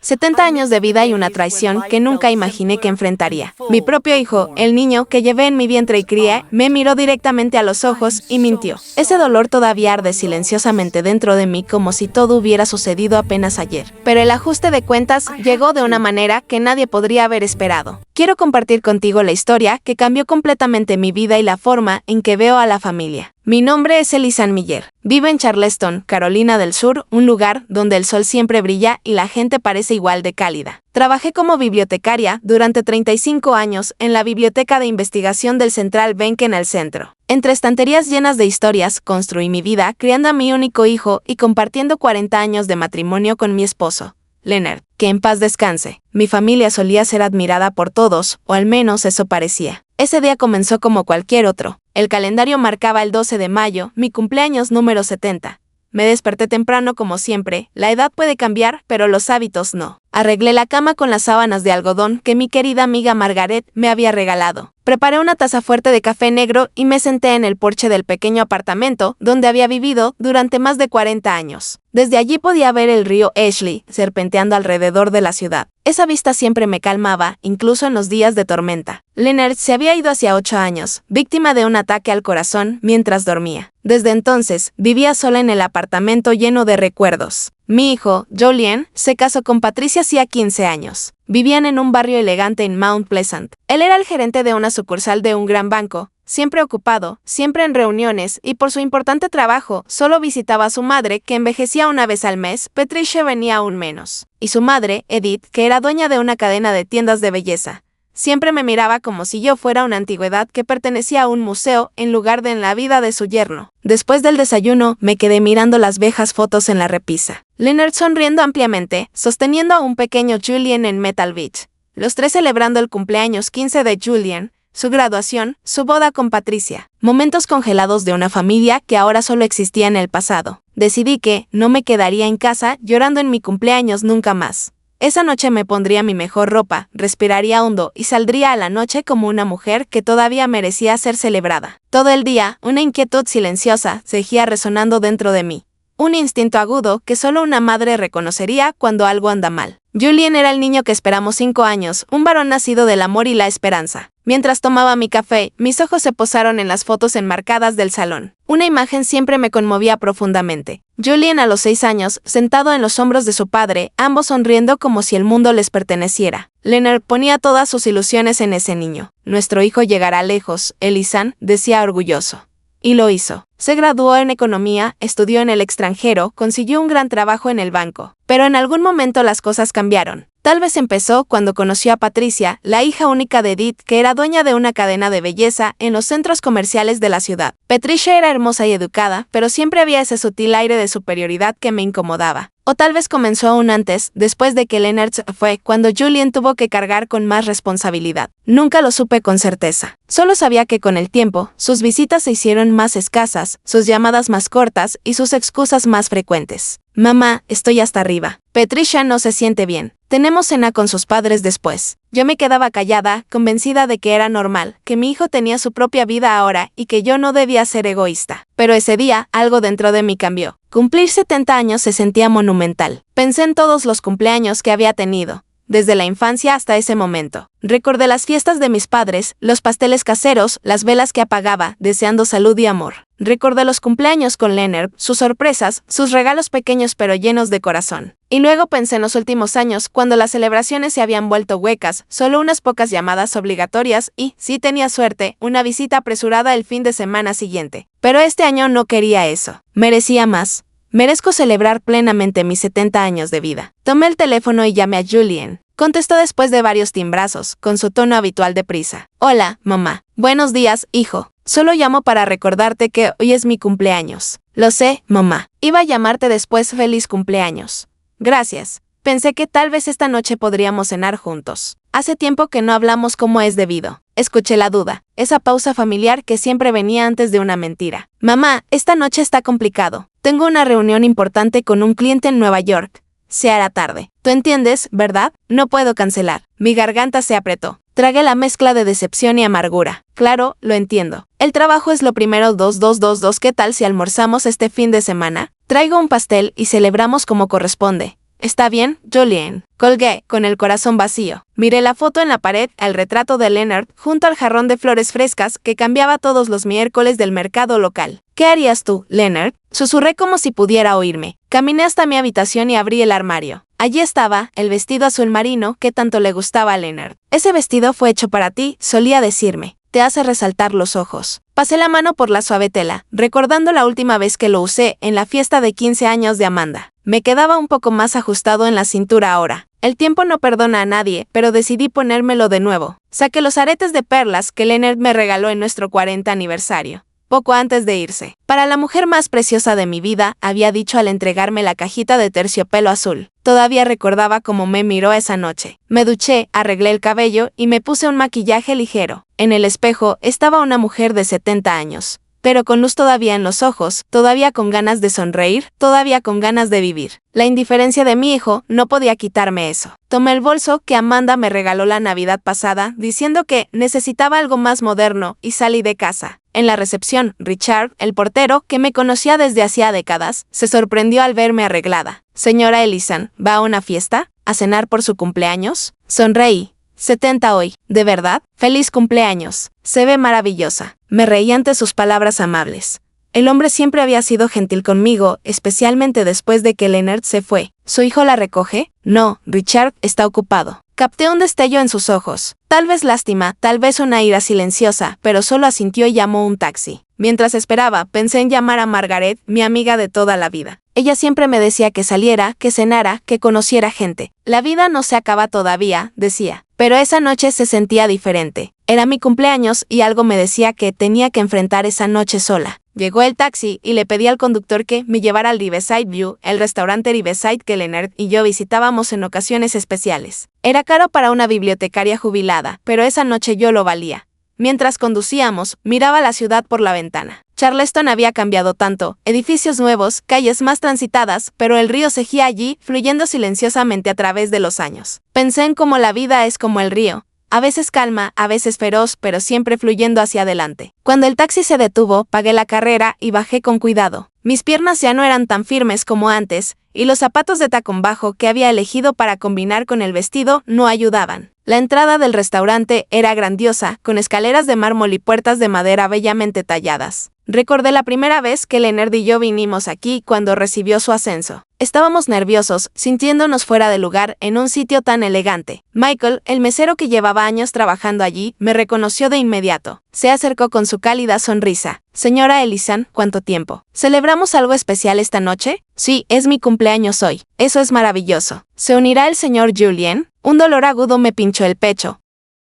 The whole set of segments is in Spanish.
70 años de vida y una traición que nunca imaginé que enfrentaría. Mi propio hijo, el niño que llevé en mi vientre y crié, me miró directamente a los ojos y mintió. Ese dolor todavía arde silenciosamente dentro de mí como si todo hubiera sucedido apenas ayer. Pero el ajuste de cuentas llegó de una manera que nadie podría haber esperado. Quiero compartir contigo la historia que cambió completamente mi vida y la forma en que veo a la familia. Mi nombre es Elisan Miller. Vivo en Charleston, Carolina del Sur, un lugar donde el sol siempre brilla y la gente parece igual de cálida. Trabajé como bibliotecaria durante 35 años en la Biblioteca de Investigación del Central Bank en el centro. Entre estanterías llenas de historias, construí mi vida criando a mi único hijo y compartiendo 40 años de matrimonio con mi esposo, Leonard, que en paz descanse. Mi familia solía ser admirada por todos, o al menos eso parecía. Ese día comenzó como cualquier otro. El calendario marcaba el 12 de mayo, mi cumpleaños número 70. Me desperté temprano como siempre. La edad puede cambiar, pero los hábitos no. Arreglé la cama con las sábanas de algodón que mi querida amiga Margaret me había regalado. Preparé una taza fuerte de café negro y me senté en el porche del pequeño apartamento donde había vivido durante más de 40 años. Desde allí podía ver el río Ashley serpenteando alrededor de la ciudad. Esa vista siempre me calmaba, incluso en los días de tormenta. Leonard se había ido hacía 8 años, víctima de un ataque al corazón mientras dormía. Desde entonces, vivía sola en el apartamento lleno de recuerdos. Mi hijo, Julian, se casó con Patricia hacía 15 años. Vivían en un barrio elegante en Mount Pleasant. Él era el gerente de una sucursal de un gran banco, siempre ocupado, siempre en reuniones, y por su importante trabajo, solo visitaba a su madre, que envejecía una vez al mes. Patricia venía aún menos. Y su madre, Edith, que era dueña de una cadena de tiendas de belleza. Siempre me miraba como si yo fuera una antigüedad que pertenecía a un museo en lugar de en la vida de su yerno. Después del desayuno, me quedé mirando las viejas fotos en la repisa. Leonard sonriendo ampliamente, sosteniendo a un pequeño Julian en Metal Beach. Los tres celebrando el cumpleaños 15 de Julian, su graduación, su boda con Patricia. Momentos congelados de una familia que ahora solo existía en el pasado. Decidí que no me quedaría en casa llorando en mi cumpleaños nunca más. Esa noche me pondría mi mejor ropa, respiraría hondo y saldría a la noche como una mujer que todavía merecía ser celebrada. Todo el día, una inquietud silenciosa seguía resonando dentro de mí. Un instinto agudo que solo una madre reconocería cuando algo anda mal. Julian era el niño que esperamos 5 años, un varón nacido del amor y la esperanza. Mientras tomaba mi café, mis ojos se posaron en las fotos enmarcadas del salón. Una imagen siempre me conmovía profundamente. Julian a los 6 años, sentado en los hombros de su padre, ambos sonriendo como si el mundo les perteneciera. Leonard ponía todas sus ilusiones en ese niño. Nuestro hijo llegará lejos, Elisan, decía orgulloso. Y lo hizo. Se graduó en economía, estudió en el extranjero, consiguió un gran trabajo en el banco. Pero en algún momento las cosas cambiaron. Tal vez empezó cuando conoció a Patricia, la hija única de Edith, que era dueña de una cadena de belleza en los centros comerciales de la ciudad. Patricia era hermosa y educada, pero siempre había ese sutil aire de superioridad que me incomodaba. O tal vez comenzó aún antes, después de que Leonard fue, cuando Julian tuvo que cargar con más responsabilidad. Nunca lo supe con certeza. Solo sabía que con el tiempo, sus visitas se hicieron más escasas, sus llamadas más cortas y sus excusas más frecuentes. Mamá, estoy hasta arriba. Patricia no se siente bien. Tenemos cena con sus padres después. Yo me quedaba callada, convencida de que era normal, que mi hijo tenía su propia vida ahora y que yo no debía ser egoísta. Pero ese día, algo dentro de mí cambió. Cumplir 70 años se sentía monumental. Pensé en todos los cumpleaños que había tenido, desde la infancia hasta ese momento. Recordé las fiestas de mis padres, los pasteles caseros, las velas que apagaba, deseando salud y amor. Recordé los cumpleaños con Leonard, sus sorpresas, sus regalos pequeños pero llenos de corazón. Y luego pensé en los últimos años, cuando las celebraciones se habían vuelto huecas, solo unas pocas llamadas obligatorias y, si tenía suerte, una visita apresurada el fin de semana siguiente. Pero este año no quería eso. Merecía más. Merezco celebrar plenamente mis 70 años de vida. Tomé el teléfono y llamé a Julian. Contestó después de varios timbrazos, con su tono habitual de prisa. Hola, mamá. Buenos días, hijo. Solo llamo para recordarte que hoy es mi cumpleaños. Lo sé, mamá. Iba a llamarte después. Feliz cumpleaños. Gracias. Pensé que tal vez esta noche podríamos cenar juntos. Hace tiempo que no hablamos como es debido. Escuché la duda, esa pausa familiar que siempre venía antes de una mentira. Mamá, esta noche está complicado. Tengo una reunión importante con un cliente en Nueva York. Se hará tarde. ¿Tú entiendes, verdad? No puedo cancelar. Mi garganta se apretó. Tragué la mezcla de decepción y amargura. Claro, lo entiendo. El trabajo es lo primero. 2222. ¿Qué tal si almorzamos este fin de semana? Traigo un pastel y celebramos como corresponde. Está bien, Julian. Colgué, con el corazón vacío. Miré la foto en la pared, el retrato de Leonard, junto al jarrón de flores frescas que cambiaba todos los miércoles del mercado local. ¿Qué harías tú, Leonard? Susurré como si pudiera oírme. Caminé hasta mi habitación y abrí el armario. Allí estaba, el vestido azul marino que tanto le gustaba a Leonard. Ese vestido fue hecho para ti, solía decirme. Te hace resaltar los ojos. Pasé la mano por la suave tela, recordando la última vez que lo usé en la fiesta de 15 años de Amanda. Me quedaba un poco más ajustado en la cintura ahora. El tiempo no perdona a nadie, pero decidí ponérmelo de nuevo. Saqué los aretes de perlas que Leonard me regaló en nuestro 40 aniversario. Poco antes de irse. Para la mujer más preciosa de mi vida, había dicho al entregarme la cajita de terciopelo azul. Todavía recordaba cómo me miró esa noche. Me duché, arreglé el cabello y me puse un maquillaje ligero. En el espejo estaba una mujer de 70 años. Pero con luz todavía en los ojos, todavía con ganas de sonreír, todavía con ganas de vivir. La indiferencia de mi hijo no podía quitarme eso. Tomé el bolso que Amanda me regaló la Navidad pasada, diciendo que necesitaba algo más moderno, y salí de casa. En la recepción, Richard, el portero, que me conocía desde hacía décadas, se sorprendió al verme arreglada. «Señora Ellison, ¿va a una fiesta? ¿A cenar por su cumpleaños?» Sonreí. 70 hoy. ¿De verdad? ¡Feliz cumpleaños! Se ve maravillosa. Me reí ante sus palabras amables. El hombre siempre había sido gentil conmigo, especialmente después de que Leonard se fue. ¿Su hijo la recoge? No, Richard está ocupado. Capté un destello en sus ojos. Tal vez lástima, tal vez una ira silenciosa, pero solo asintió y llamó un taxi. Mientras esperaba, pensé en llamar a Margaret, mi amiga de toda la vida. Ella siempre me decía que saliera, que cenara, que conociera gente. La vida no se acaba todavía, decía. Pero esa noche se sentía diferente. Era mi cumpleaños y algo me decía que tenía que enfrentar esa noche sola. Llegó el taxi y le pedí al conductor que me llevara al Riverside View, el restaurante Riverside que Leonard y yo visitábamos en ocasiones especiales. Era caro para una bibliotecaria jubilada, pero esa noche yo lo valía. Mientras conducíamos, miraba la ciudad por la ventana. Charleston había cambiado tanto, edificios nuevos, calles más transitadas, pero el río seguía allí, fluyendo silenciosamente a través de los años. Pensé en cómo la vida es como el río. A veces calma, a veces feroz, pero siempre fluyendo hacia adelante. Cuando el taxi se detuvo, pagué la carrera y bajé con cuidado. Mis piernas ya no eran tan firmes como antes, y los zapatos de tacón bajo que había elegido para combinar con el vestido no ayudaban. La entrada del restaurante era grandiosa, con escaleras de mármol y puertas de madera bellamente talladas. Recordé la primera vez que Leonard y yo vinimos aquí cuando recibió su ascenso. Estábamos nerviosos, sintiéndonos fuera de lugar en un sitio tan elegante. Michael, el mesero que llevaba años trabajando allí, me reconoció de inmediato. Se acercó con su cálida sonrisa. «Señora Ellison, ¿cuánto tiempo? ¿Celebramos algo especial esta noche?» «Sí, es mi cumpleaños hoy. Eso es maravilloso. ¿Se unirá el señor Julian?» Un dolor agudo me pinchó el pecho.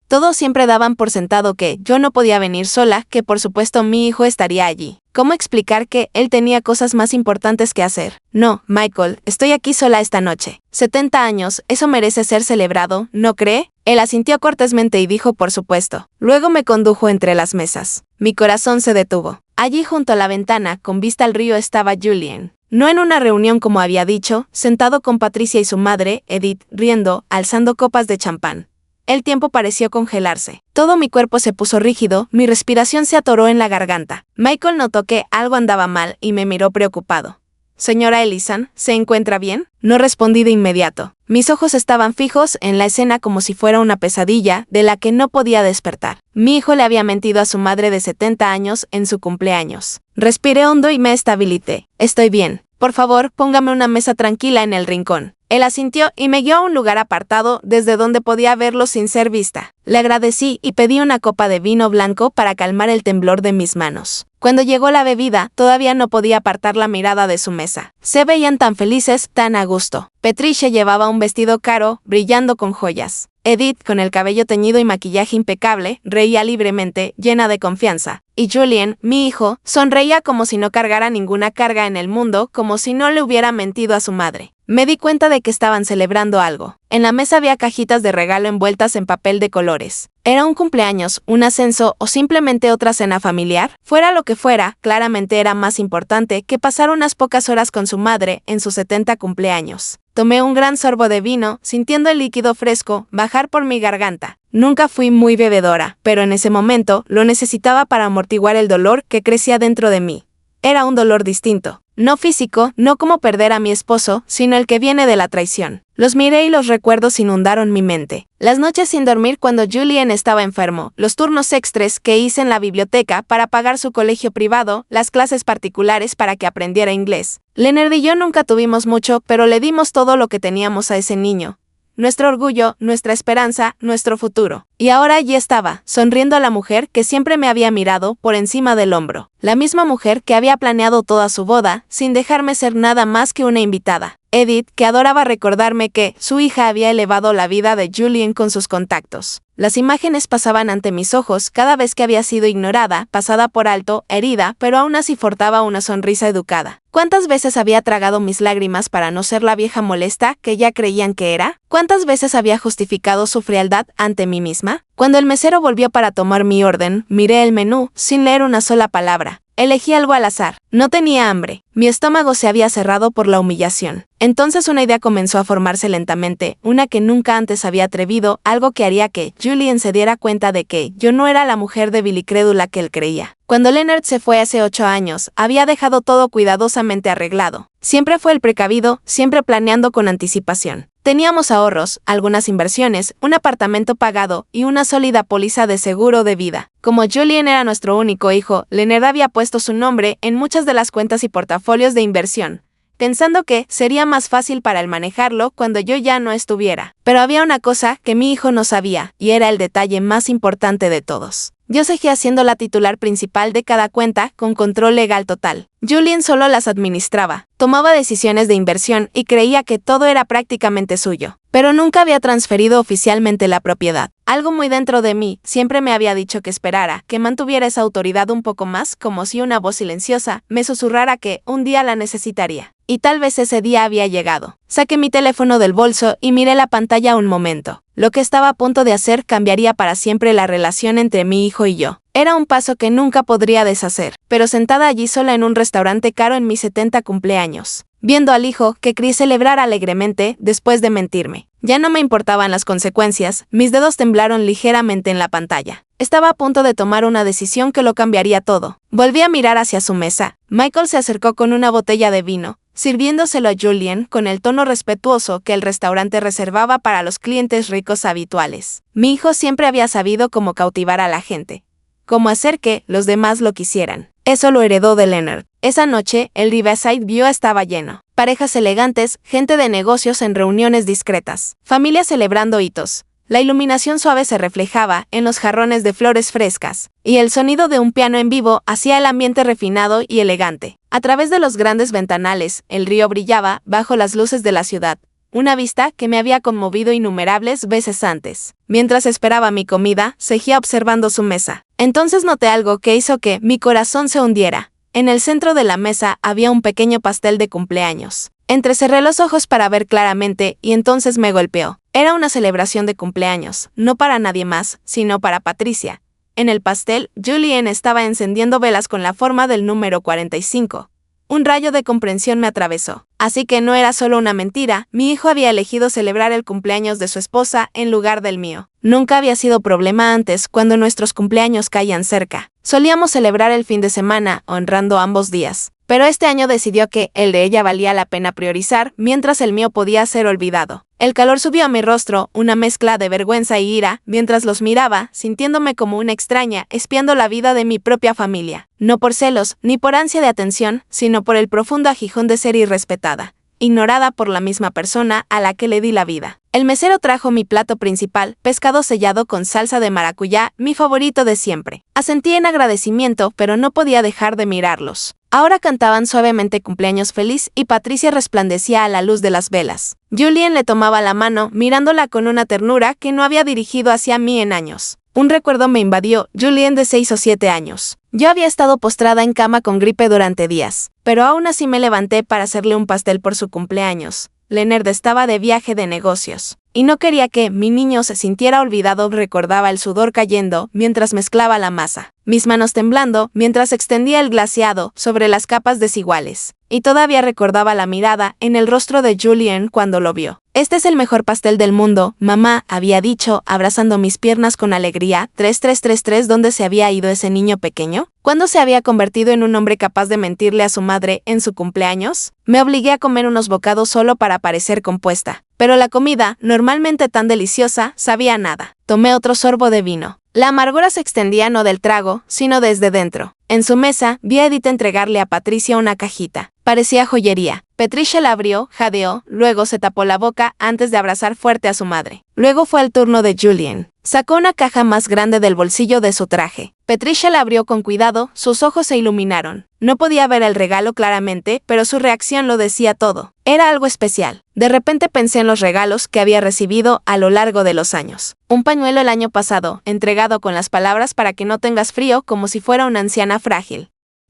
Todos siempre daban por sentado que yo no podía venir sola, que por supuesto mi hijo estaría allí. ¿Cómo explicar que él tenía cosas más importantes que hacer? No, Michael, estoy aquí sola esta noche. 70 años, eso merece ser celebrado, ¿no cree? Él asintió cortésmente y dijo por supuesto. Luego me condujo entre las mesas. Mi corazón se detuvo. Allí junto a la ventana, con vista al río, estaba Julian. No en una reunión como había dicho, sentado con Patricia y su madre, Edith, riendo, alzando copas de champán. El tiempo pareció congelarse. Todo mi cuerpo se puso rígido, mi respiración se atoró en la garganta. Michael notó que algo andaba mal y me miró preocupado. «Señora Ellison, ¿se encuentra bien?» No respondí de inmediato. Mis ojos estaban fijos en la escena como si fuera una pesadilla de la que no podía despertar. Mi hijo le había mentido a su madre de 70 años en su cumpleaños. Respiré hondo y me estabilicé. «Estoy bien. Por favor, póngame una mesa tranquila en el rincón». Él asintió y me guió a un lugar apartado desde donde podía verlo sin ser vista. Le agradecí y pedí una copa de vino blanco para calmar el temblor de mis manos. Cuando llegó la bebida, todavía no podía apartar la mirada de su mesa. Se veían tan felices, tan a gusto. Patricia llevaba un vestido caro, brillando con joyas. Edith, con el cabello teñido y maquillaje impecable, reía libremente, llena de confianza. Y Julian, mi hijo, sonreía como si no cargara ninguna carga en el mundo, como si no le hubiera mentido a su madre. Me di cuenta de que estaban celebrando algo. En la mesa había cajitas de regalo envueltas en papel de colores. ¿Era un cumpleaños, un ascenso o simplemente otra cena familiar? Fuera lo que fuera, claramente era más importante que pasar unas pocas horas con su madre en sus 70 cumpleaños. Tomé un gran sorbo de vino, sintiendo el líquido fresco bajar por mi garganta. Nunca fui muy bebedora, pero en ese momento lo necesitaba para amortiguar el dolor que crecía dentro de mí. Era un dolor distinto. No físico, no como perder a mi esposo, sino el que viene de la traición. Los miré y los recuerdos inundaron mi mente. Las noches sin dormir cuando Julien estaba enfermo, los turnos extras que hice en la biblioteca para pagar su colegio privado, las clases particulares para que aprendiera inglés. Leonard y yo nunca tuvimos mucho, pero le dimos todo lo que teníamos a ese niño. Nuestro orgullo, nuestra esperanza, nuestro futuro. Y ahora allí estaba, sonriendo a la mujer que siempre me había mirado por encima del hombro. La misma mujer que había planeado toda su boda, sin dejarme ser nada más que una invitada. Edith, que adoraba recordarme que su hija había elevado la vida de Julien con sus contactos. Las imágenes pasaban ante mis ojos cada vez que había sido ignorada, pasada por alto, herida, pero aún así portaba una sonrisa educada. ¿Cuántas veces había tragado mis lágrimas para no ser la vieja molesta que ya creían que era? ¿Cuántas veces había justificado su frialdad ante mí misma? Cuando el mesero volvió para tomar mi orden, miré el menú sin leer una sola palabra. Elegí algo al azar. No tenía hambre. Mi estómago se había cerrado por la humillación. Entonces una idea comenzó a formarse lentamente, una que nunca antes había atrevido, algo que haría que Julien se diera cuenta de que yo no era la mujer débil y crédula que él creía. Cuando Leonard se fue hace 8 años, había dejado todo cuidadosamente arreglado. Siempre fue el precavido, siempre planeando con anticipación. Teníamos ahorros, algunas inversiones, un apartamento pagado y una sólida póliza de seguro de vida. Como Julien era nuestro único hijo, Leonard había puesto su nombre en muchas de las cuentas y portafolios de inversión, pensando que sería más fácil para él manejarlo cuando yo ya no estuviera. Pero había una cosa que mi hijo no sabía, y era el detalle más importante de todos. Yo seguía siendo la titular principal de cada cuenta con control legal total. Julien solo las administraba, tomaba decisiones de inversión y creía que todo era prácticamente suyo. Pero nunca había transferido oficialmente la propiedad. Algo muy dentro de mí siempre me había dicho que esperara, que mantuviera esa autoridad un poco más, como si una voz silenciosa me susurrara que un día la necesitaría. Y tal vez ese día había llegado. Saqué mi teléfono del bolso y miré la pantalla un momento. Lo que estaba a punto de hacer cambiaría para siempre la relación entre mi hijo y yo. Era un paso que nunca podría deshacer, pero sentada allí sola en un restaurante caro en mis 70 cumpleaños, viendo al hijo que creí celebrar alegremente después de mentirme. Ya no me importaban las consecuencias, mis dedos temblaron ligeramente en la pantalla. Estaba a punto de tomar una decisión que lo cambiaría todo. Volví a mirar hacia su mesa. Michael se acercó con una botella de vino, sirviéndoselo a Julien con el tono respetuoso que el restaurante reservaba para los clientes ricos habituales. Mi hijo siempre había sabido cómo cautivar a la gente, cómo hacer que los demás lo quisieran. Eso lo heredó de Leonard. Esa noche, el Riverside View estaba lleno. Parejas elegantes, gente de negocios en reuniones discretas, familias celebrando hitos. La iluminación suave se reflejaba en los jarrones de flores frescas, y el sonido de un piano en vivo hacía el ambiente refinado y elegante. A través de los grandes ventanales, el río brillaba bajo las luces de la ciudad, una vista que me había conmovido innumerables veces antes. Mientras esperaba mi comida, seguía observando su mesa. Entonces noté algo que hizo que mi corazón se hundiera. En el centro de la mesa había un pequeño pastel de cumpleaños. Entrecerré los ojos para ver claramente y entonces me golpeó. Era una celebración de cumpleaños, no para nadie más, sino para Patricia. En el pastel, Julien estaba encendiendo velas con la forma del número 45. Un rayo de comprensión me atravesó. Así que no era solo una mentira, mi hijo había elegido celebrar el cumpleaños de su esposa en lugar del mío. Nunca había sido problema antes cuando nuestros cumpleaños caían cerca. Solíamos celebrar el fin de semana, honrando ambos días. Pero este año decidió que el de ella valía la pena priorizar, mientras el mío podía ser olvidado. El calor subió a mi rostro, una mezcla de vergüenza y ira, mientras los miraba, sintiéndome como una extraña, espiando la vida de mi propia familia. No por celos, ni por ansia de atención, sino por el profundo aguijón de ser irrespetada, ignorada por la misma persona a la que le di la vida. El mesero trajo mi plato principal, pescado sellado con salsa de maracuyá, mi favorito de siempre. Asentí en agradecimiento, pero no podía dejar de mirarlos. Ahora cantaban suavemente cumpleaños feliz y Patricia resplandecía a la luz de las velas. Julien le tomaba la mano, mirándola con una ternura que no había dirigido hacia mí en años. Un recuerdo me invadió, Julien de 6 o 7 años. Yo había estado postrada en cama con gripe durante días, pero aún así me levanté para hacerle un pastel por su cumpleaños. Leonard estaba de viaje de negocios, y no quería que mi niño se sintiera olvidado. Recordaba el sudor cayendo mientras mezclaba la masa, mis manos temblando mientras extendía el glaseado sobre las capas desiguales, y todavía recordaba la mirada en el rostro de Julien cuando lo vio. Este es el mejor pastel del mundo, mamá, había dicho, abrazando mis piernas con alegría. 3333 ¿Dónde se había ido ese niño pequeño? ¿Cuándo se había convertido en un hombre capaz de mentirle a su madre en su cumpleaños? Me obligué a comer unos bocados solo para parecer compuesta. Pero la comida, normalmente tan deliciosa, sabía a nada. Tomé otro sorbo de vino. La amargura se extendía no del trago, sino desde dentro. En su mesa, vi a Edith entregarle a Patricia una cajita. Parecía joyería. Patricia la abrió, jadeó, luego se tapó la boca antes de abrazar fuerte a su madre. Luego fue el turno de Julien. Sacó una caja más grande del bolsillo de su traje. Patricia la abrió con cuidado, sus ojos se iluminaron. No podía ver el regalo claramente, pero su reacción lo decía todo. Era algo especial. De repente pensé en los regalos que había recibido a lo largo de los años. Un pañuelo el año pasado, entregado con las palabras para que no tengas frío como si fuera una anciana frágil.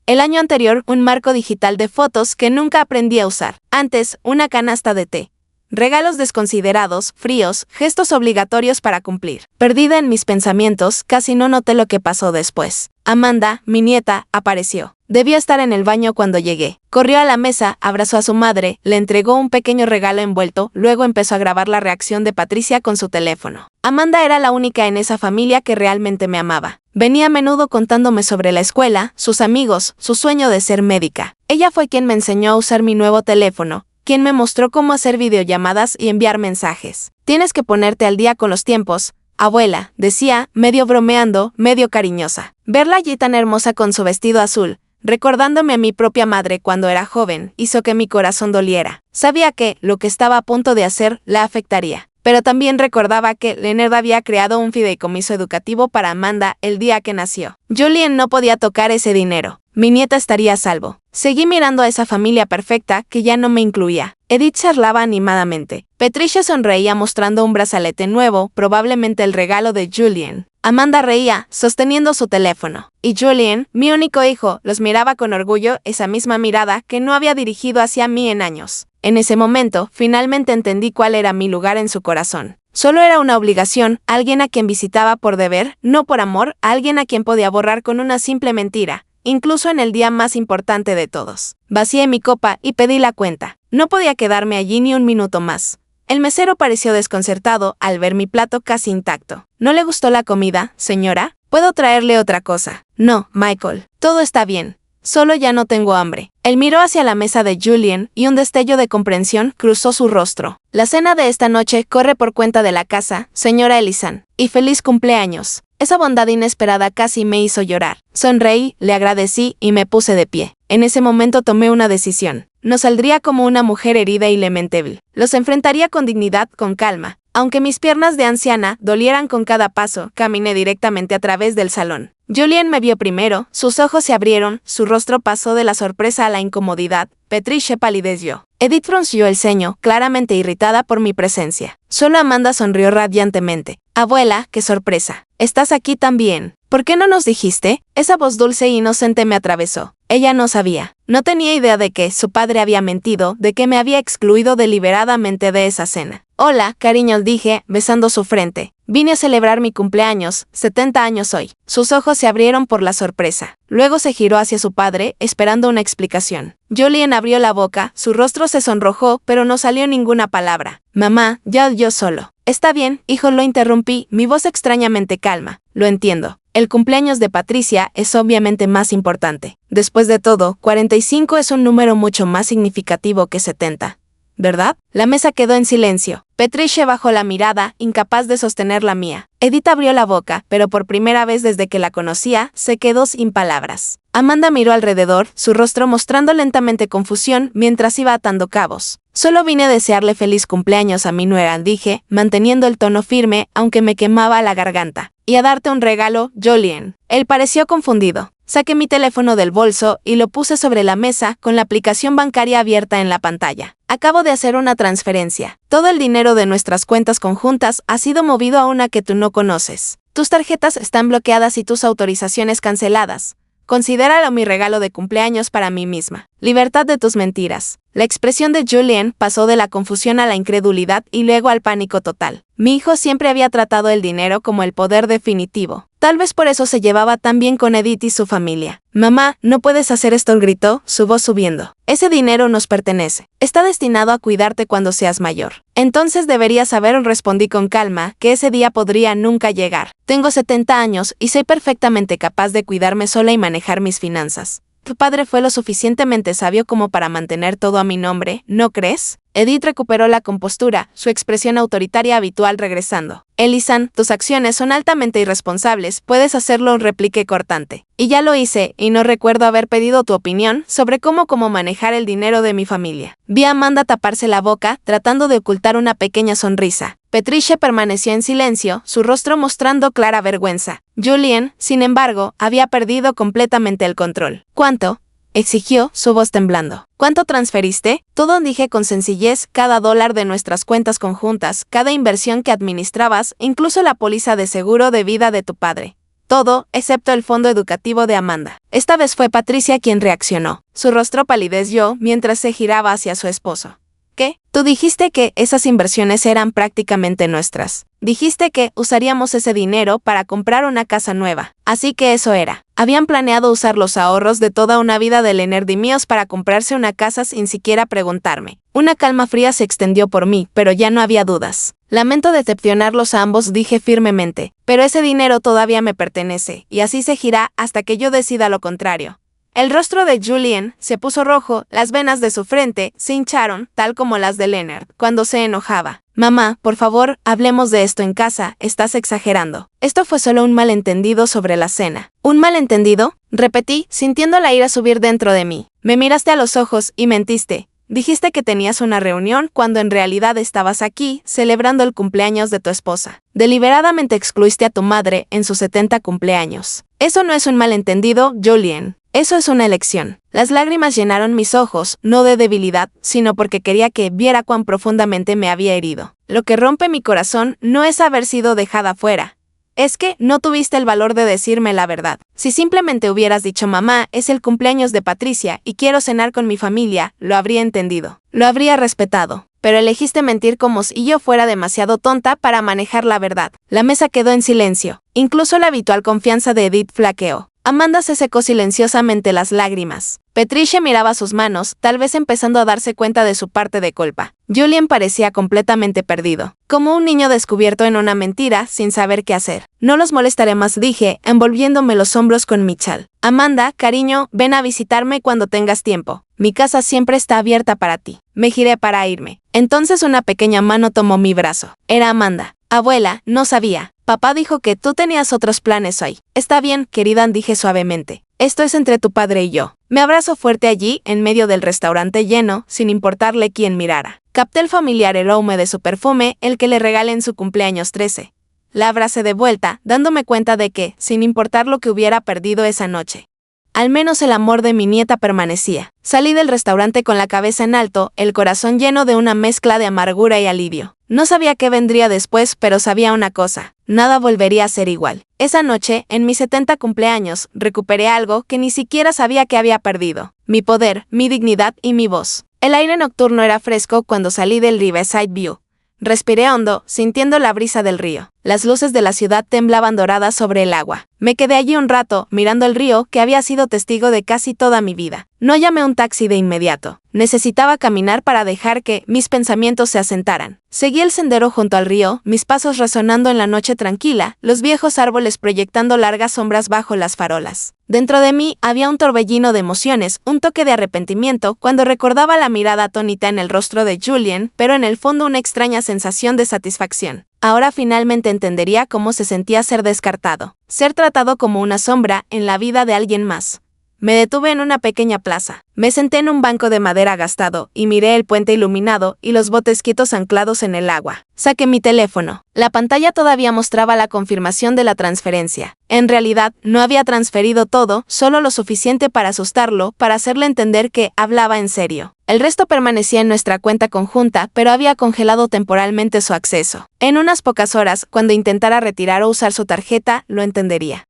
El año anterior, un marco digital de fotos que nunca aprendí a usar. Antes, una canasta de té. Regalos desconsiderados, fríos, gestos obligatorios para cumplir. Perdida en mis pensamientos, casi no noté lo que pasó después. Amanda, mi nieta, apareció. Debió estar en el baño cuando llegué. Corrió a la mesa, abrazó a su madre, le entregó un pequeño regalo envuelto, luego empezó a grabar la reacción de Patricia con su teléfono. Amanda era la única en esa familia que realmente me amaba. Venía a menudo contándome sobre la escuela, sus amigos, su sueño de ser médica. Ella fue quien me enseñó a usar mi nuevo teléfono, quien me mostró cómo hacer videollamadas y enviar mensajes. Tienes que ponerte al día con los tiempos, abuela, decía, medio bromeando, medio cariñosa. Verla allí tan hermosa con su vestido azul, recordándome a mi propia madre cuando era joven, hizo que mi corazón doliera. Sabía que lo que estaba a punto de hacer la afectaría. Pero también recordaba que Leonard había creado un fideicomiso educativo para Amanda el día que nació. Julien no podía tocar ese dinero. Mi nieta estaría a salvo. Seguí mirando a esa familia perfecta que ya no me incluía. Edith charlaba animadamente. Patricia sonreía mostrando un brazalete nuevo, probablemente el regalo de Julien. Amanda reía, sosteniendo su teléfono. Y Julien, mi único hijo, los miraba con orgullo, esa misma mirada que no había dirigido hacia mí en años. En ese momento, finalmente entendí cuál era mi lugar en su corazón. Solo era una obligación, alguien a quien visitaba por deber, no por amor, alguien a quien podía borrar con una simple mentira, incluso en el día más importante de todos. Vacié mi copa y pedí la cuenta. No podía quedarme allí ni un minuto más. El mesero pareció desconcertado al ver mi plato casi intacto. ¿No le gustó la comida, señora? ¿Puedo traerle otra cosa? No, Michael, todo está bien. Solo ya no tengo hambre. Él miró hacia la mesa de Julien y un destello de comprensión cruzó su rostro. La cena de esta noche corre por cuenta de la casa, señora Elisan. Y feliz cumpleaños. Esa bondad inesperada casi me hizo llorar. Sonreí, le agradecí y me puse de pie. En ese momento tomé una decisión. No saldría como una mujer herida y lamentable. Los enfrentaría con dignidad, con calma. Aunque mis piernas de anciana dolieran con cada paso, caminé directamente a través del salón. Julien me vio primero, sus ojos se abrieron, su rostro pasó de la sorpresa a la incomodidad. Patricia palideció. Edith frunció el ceño, claramente irritada por mi presencia. Solo Amanda sonrió radiantemente. Abuela, qué sorpresa. ¿Estás aquí también? ¿Por qué no nos dijiste? Esa voz dulce e inocente me atravesó. Ella no sabía. No tenía idea de que su padre había mentido, de que me había excluido deliberadamente de esa cena. Hola, cariño, dije, besando su frente. Vine a celebrar mi cumpleaños, 70 años hoy. Sus ojos se abrieron por la sorpresa. Luego se giró hacia su padre, esperando una explicación. Julien abrió la boca, su rostro se sonrojó, pero no salió ninguna palabra. Mamá, ya yo solo. Está bien, hijo, lo interrumpí, mi voz extrañamente calma. Lo entiendo. El cumpleaños de Patricia es obviamente más importante. Después de todo, 45 es un número mucho más significativo que 70. ¿Verdad? La mesa quedó en silencio. Patricia bajó la mirada, incapaz de sostener la mía. Edith abrió la boca, pero por primera vez desde que la conocía, se quedó sin palabras. Amanda miró alrededor, su rostro mostrando lentamente confusión mientras iba atando cabos. Solo vine a desearle feliz cumpleaños a mi nuera, dije, manteniendo el tono firme, aunque me quemaba la garganta. Y a darte un regalo, Julien. Él pareció confundido. Saqué mi teléfono del bolso y lo puse sobre la mesa con la aplicación bancaria abierta en la pantalla. Acabo de hacer una transferencia. Todo el dinero de nuestras cuentas conjuntas ha sido movido a una que tú no conoces. Tus tarjetas están bloqueadas y tus autorizaciones canceladas. Considéralo mi regalo de cumpleaños para mí misma. Libertad de tus mentiras. La expresión de Julien pasó de la confusión a la incredulidad y luego al pánico total. Mi hijo siempre había tratado el dinero como el poder definitivo. Tal vez por eso se llevaba tan bien con Edith y su familia. Mamá, no puedes hacer esto, gritó, su voz subiendo. Ese dinero nos pertenece. Está destinado a cuidarte cuando seas mayor. Entonces deberías saber, respondí con calma, que ese día podría nunca llegar. Tengo 70 años y soy perfectamente capaz de cuidarme sola y manejar mis finanzas. Tu padre fue lo suficientemente sabio como para mantener todo a mi nombre, ¿no crees? Edith recuperó la compostura, su expresión autoritaria habitual regresando. Elisan, tus acciones son altamente irresponsables, puedes hacerlo, repliqué cortante. Y ya lo hice, y no recuerdo haber pedido tu opinión sobre cómo manejar el dinero de mi familia. Vi a Amanda taparse la boca, tratando de ocultar una pequeña sonrisa. Patricia permaneció en silencio, su rostro mostrando clara vergüenza. Julien, sin embargo, había perdido completamente el control. ¿Cuánto?, exigió, su voz temblando. ¿Cuánto transferiste? Todo, dije con sencillez, cada dólar de nuestras cuentas conjuntas, cada inversión que administrabas, incluso la póliza de seguro de vida de tu padre. Todo, excepto el fondo educativo de Amanda. Esta vez fue Patricia quien reaccionó. Su rostro palideció mientras se giraba hacia su esposo. ¿Qué? Tú dijiste que esas inversiones eran prácticamente nuestras. Dijiste que usaríamos ese dinero para comprar una casa nueva. Así que eso era. Habían planeado usar los ahorros de toda una vida de Leonard y míos para comprarse una casa sin siquiera preguntarme. Una calma fría se extendió por mí, pero ya no había dudas. Lamento decepcionarlos a ambos, dije firmemente, pero ese dinero todavía me pertenece, y así seguirá hasta que yo decida lo contrario. El rostro de Julien se puso rojo, las venas de su frente se hincharon, tal como las de Leonard, cuando se enojaba. Mamá, por favor, hablemos de esto en casa, estás exagerando. Esto fue solo un malentendido sobre la cena. ¿Un malentendido?, repetí, sintiendo la ira subir dentro de mí. Me miraste a los ojos y mentiste. Dijiste que tenías una reunión cuando en realidad estabas aquí, celebrando el cumpleaños de tu esposa. Deliberadamente excluiste a tu madre en sus 70 cumpleaños. Eso no es un malentendido, Julien. Eso es una elección. Las lágrimas llenaron mis ojos, no de debilidad, sino porque quería que viera cuán profundamente me había herido. Lo que rompe mi corazón no es haber sido dejada fuera. Es que no tuviste el valor de decirme la verdad. Si simplemente hubieras dicho, mamá, es el cumpleaños de Patricia y quiero cenar con mi familia, lo habría entendido. Lo habría respetado. Pero elegiste mentir como si yo fuera demasiado tonta para manejar la verdad. La mesa quedó en silencio. Incluso la habitual confianza de Edith flaqueó. Amanda se secó silenciosamente las lágrimas. Patricia miraba sus manos, tal vez empezando a darse cuenta de su parte de culpa. Julien parecía completamente perdido, como un niño descubierto en una mentira sin saber qué hacer. No los molestaré más, dije, envolviéndome los hombros con mi chal. Amanda, cariño, ven a visitarme cuando tengas tiempo. Mi casa siempre está abierta para ti. Me giré para irme. Entonces una pequeña mano tomó mi brazo. Era Amanda. Abuela, no sabía. Papá dijo que tú tenías otros planes hoy. Está bien, querida, dije suavemente. Esto es entre tu padre y yo. Me abrazó fuerte allí, en medio del restaurante lleno, sin importarle quién mirara. Capté el familiar aroma de su perfume, el que le regalé en su cumpleaños 13. La abracé de vuelta, dándome cuenta de que, sin importar lo que hubiera perdido esa noche, al menos el amor de mi nieta permanecía. Salí del restaurante con la cabeza en alto, el corazón lleno de una mezcla de amargura y alivio. No sabía qué vendría después, pero sabía una cosa. Nada volvería a ser igual. Esa noche, en mis 70 cumpleaños, recuperé algo que ni siquiera sabía que había perdido. Mi poder, mi dignidad y mi voz. El aire nocturno era fresco cuando salí del Riverside View. Respiré hondo, sintiendo la brisa del río. Las luces de la ciudad temblaban doradas sobre el agua. Me quedé allí un rato, mirando el río que había sido testigo de casi toda mi vida. No llamé un taxi de inmediato. Necesitaba caminar para dejar que mis pensamientos se asentaran. Seguí el sendero junto al río, mis pasos resonando en la noche tranquila, los viejos árboles proyectando largas sombras bajo las farolas. Dentro de mí había un torbellino de emociones, un toque de arrepentimiento cuando recordaba la mirada atónita en el rostro de Julien, pero en el fondo una extraña sensación de satisfacción. Ahora finalmente entendería cómo se sentía ser descartado, ser tratado como una sombra en la vida de alguien más. Me detuve en una pequeña plaza. Me senté en un banco de madera gastado y miré el puente iluminado y los botes quietos anclados en el agua. Saqué mi teléfono. La pantalla todavía mostraba la confirmación de la transferencia. En realidad, no había transferido todo, solo lo suficiente para asustarlo, para hacerle entender que hablaba en serio. El resto permanecía en nuestra cuenta conjunta, pero había congelado temporalmente su acceso. En unas pocas horas, cuando intentara retirar o usar su tarjeta, lo entendería.